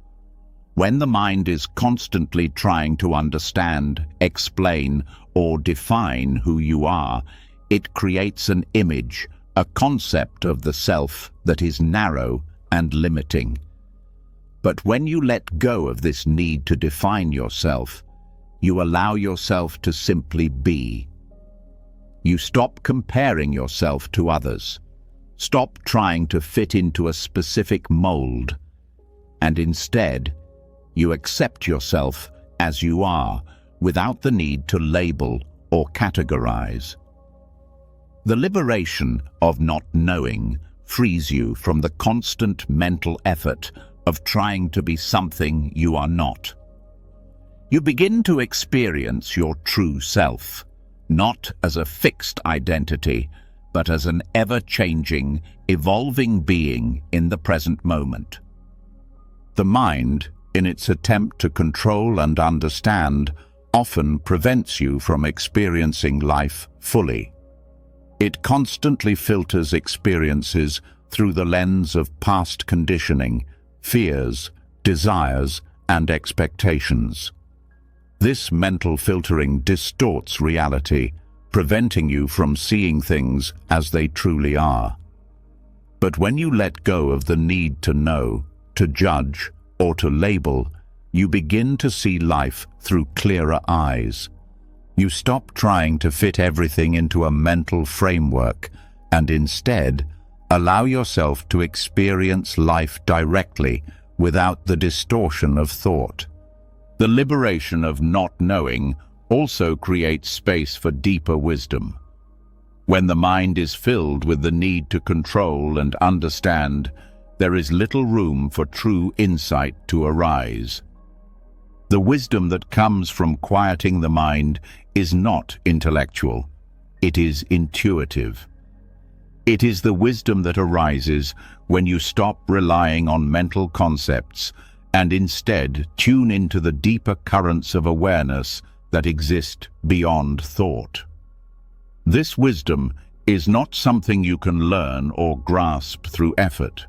When the mind is constantly trying to understand, explain, or define who you are, it creates an image, a concept of the self that is narrow and limiting. But when you let go of this need to define yourself, you allow yourself to simply be. You stop comparing yourself to others. Stop trying to fit into a specific mold, and instead, you accept yourself as you are, without the need to label or categorize. The liberation of not knowing frees you from the constant mental effort of trying to be something you are not. You begin to experience your true self, not as a fixed identity, but as an ever-changing, evolving being in the present moment. The mind, in its attempt to control and understand, often prevents you from experiencing life fully. It constantly filters experiences through the lens of past conditioning, fears, desires, and expectations. This mental filtering distorts reality, preventing you from seeing things as they truly are. But when you let go of the need to know, to judge, or to label, you begin to see life through clearer eyes. You stop trying to fit everything into a mental framework and instead allow yourself to experience life directly without the distortion of thought. The liberation of not knowing also creates space for deeper wisdom. When the mind is filled with the need to control and understand, there is little room for true insight to arise. The wisdom that comes from quieting the mind is not intellectual, it is intuitive. It is the wisdom that arises when you stop relying on mental concepts and instead tune into the deeper currents of awareness that exist beyond thought. This wisdom is not something you can learn or grasp through effort.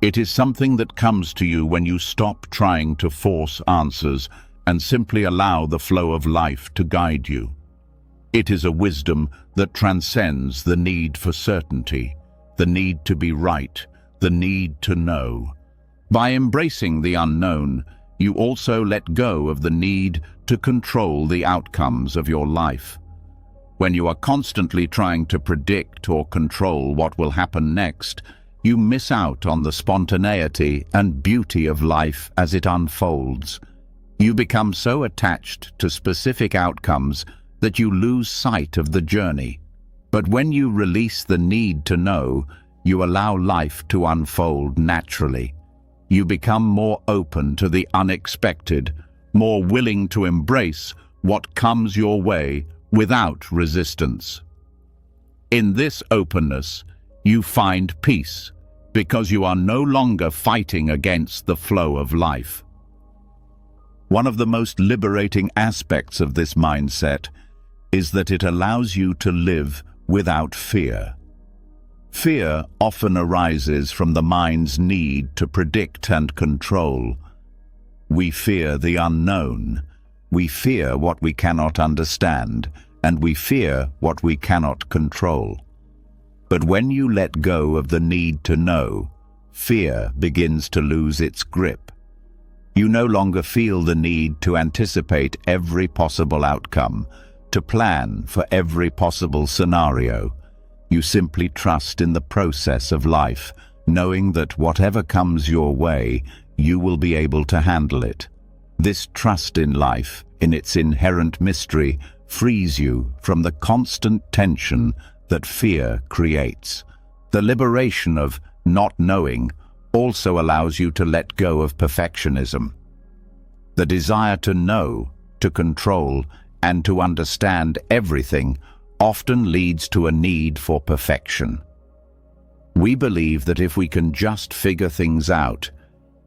It is something that comes to you when you stop trying to force answers and simply allow the flow of life to guide you. It is a wisdom that transcends the need for certainty, the need to be right, the need to know. By embracing the unknown, you also let go of the need to control the outcomes of your life. When you are constantly trying to predict or control what will happen next, you miss out on the spontaneity and beauty of life as it unfolds. You become so attached to specific outcomes that you lose sight of the journey. But when you release the need to know, you allow life to unfold naturally. You become more open to the unexpected, more willing to embrace what comes your way without resistance. In this openness, you find peace, because you are no longer fighting against the flow of life. One of the most liberating aspects of this mindset is that it allows you to live without fear. Fear often arises from the mind's need to predict and control. We fear the unknown. We fear what we cannot understand, and we fear what we cannot control. But when you let go of the need to know, fear begins to lose its grip. You no longer feel the need to anticipate every possible outcome, to plan for every possible scenario. You simply trust in the process of life, knowing that whatever comes your way you will be able to handle it. This trust in life, in its inherent mystery, frees you from the constant tension that fear creates. The liberation of not knowing also allows you to let go of perfectionism. The desire to know, to control, and to understand everything often leads to a need for perfection. We believe that if we can just figure things out,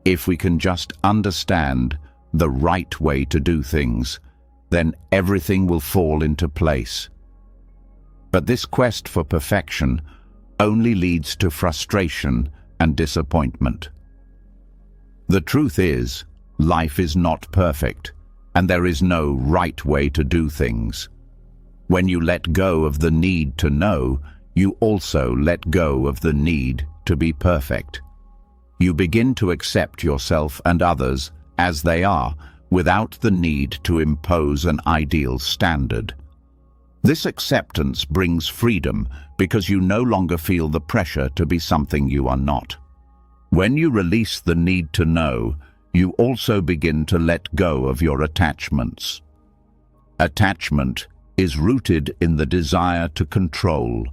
if we can just understand the right way to do things, then everything will fall into place. But this quest for perfection only leads to frustration and disappointment. The truth is, life is not perfect, and there is no right way to do things. When you let go of the need to know, you also let go of the need to be perfect. You begin to accept yourself and others as they are, without the need to impose an ideal standard. This acceptance brings freedom because you no longer feel the pressure to be something you are not. When you release the need to know, you also begin to let go of your attachments. Attachment is rooted in the desire to control,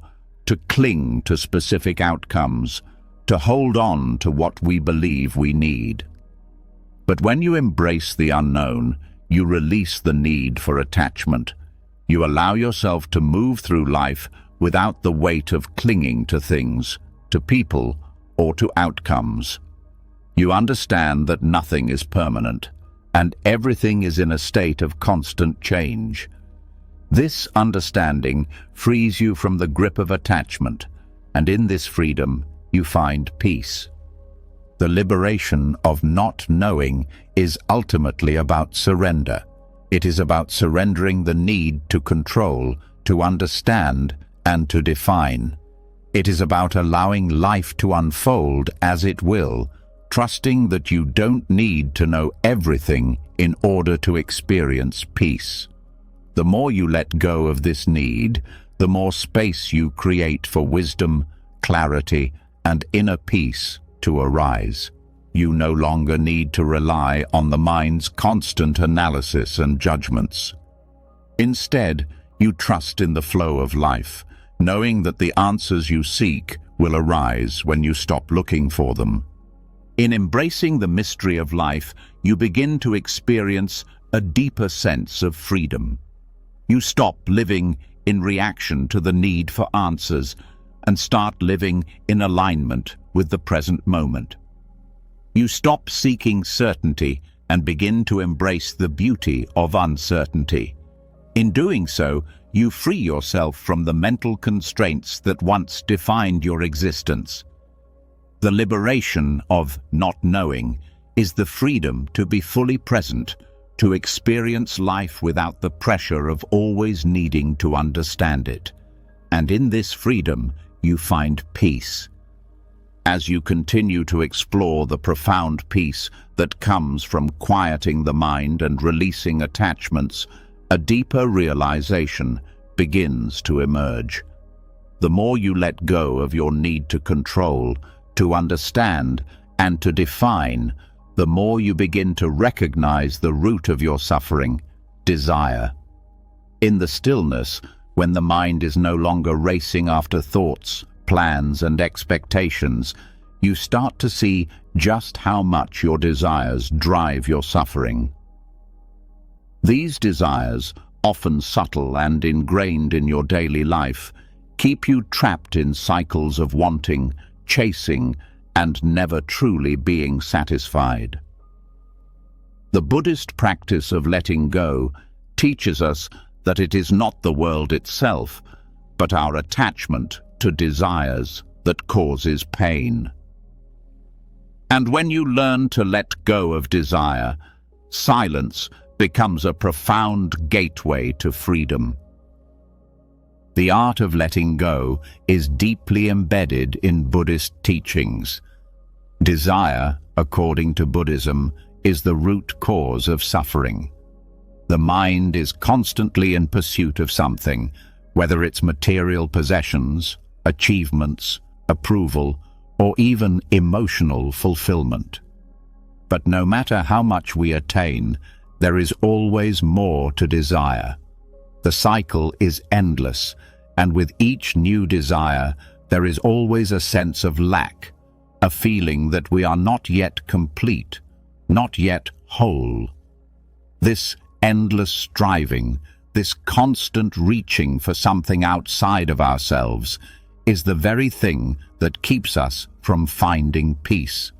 to cling to specific outcomes, to hold on to what we believe we need. But when you embrace the unknown, you release the need for attachment. You allow yourself to move through life without the weight of clinging to things, to people, or to outcomes. You understand that nothing is permanent, and everything is in a state of constant change. This understanding frees you from the grip of attachment, and in this freedom, you find peace. The liberation of not knowing is ultimately about surrender. It is about surrendering the need to control, to understand, and to define. It is about allowing life to unfold as it will, trusting that you don't need to know everything in order to experience peace. The more you let go of this need, the more space you create for wisdom, clarity, and inner peace to arise. You no longer need to rely on the mind's constant analysis and judgments. Instead, you trust in the flow of life, knowing that the answers you seek will arise when you stop looking for them. In embracing the mystery of life, you begin to experience a deeper sense of freedom. You stop living in reaction to the need for answers and start living in alignment with the present moment. You stop seeking certainty and begin to embrace the beauty of uncertainty. In doing so, you free yourself from the mental constraints that once defined your existence. The liberation of not knowing is the freedom to be fully present, to experience life without the pressure of always needing to understand it. And in this freedom, you find peace. As you continue to explore the profound peace that comes from quieting the mind and releasing attachments, a deeper realization begins to emerge. The more you let go of your need to control, to understand, and to define, the more you begin to recognize the root of your suffering, desire. In the stillness, when the mind is no longer racing after thoughts, plans, and expectations, you start to see just how much your desires drive your suffering. These desires, often subtle and ingrained in your daily life, keep you trapped in cycles of wanting, chasing, and never truly being satisfied. The Buddhist practice of letting go teaches us that it is not the world itself, but our attachment to desires that causes pain. And when you learn to let go of desire, silence becomes a profound gateway to freedom. The art of letting go is deeply embedded in Buddhist teachings. Desire, according to Buddhism, is the root cause of suffering. The mind is constantly in pursuit of something, whether it's material possessions, achievements, approval, or even emotional fulfillment. But no matter how much we attain, there is always more to desire. The cycle is endless, and with each new desire, there is always a sense of lack, a feeling that we are not yet complete, not yet whole. This endless striving, this constant reaching for something outside of ourselves, is the very thing that keeps us from finding peace.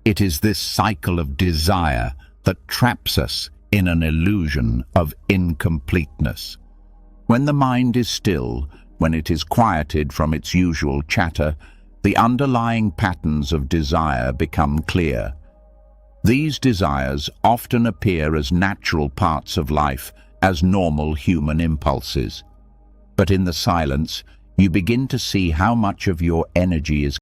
It is this cycle of desire that traps us in an illusion of incompleteness. When the mind is still, when it is quieted from its usual chatter, the underlying patterns of desire become clear. These desires often appear as natural parts of life, as normal human impulses. But in the silence, you begin to see how much of your energy is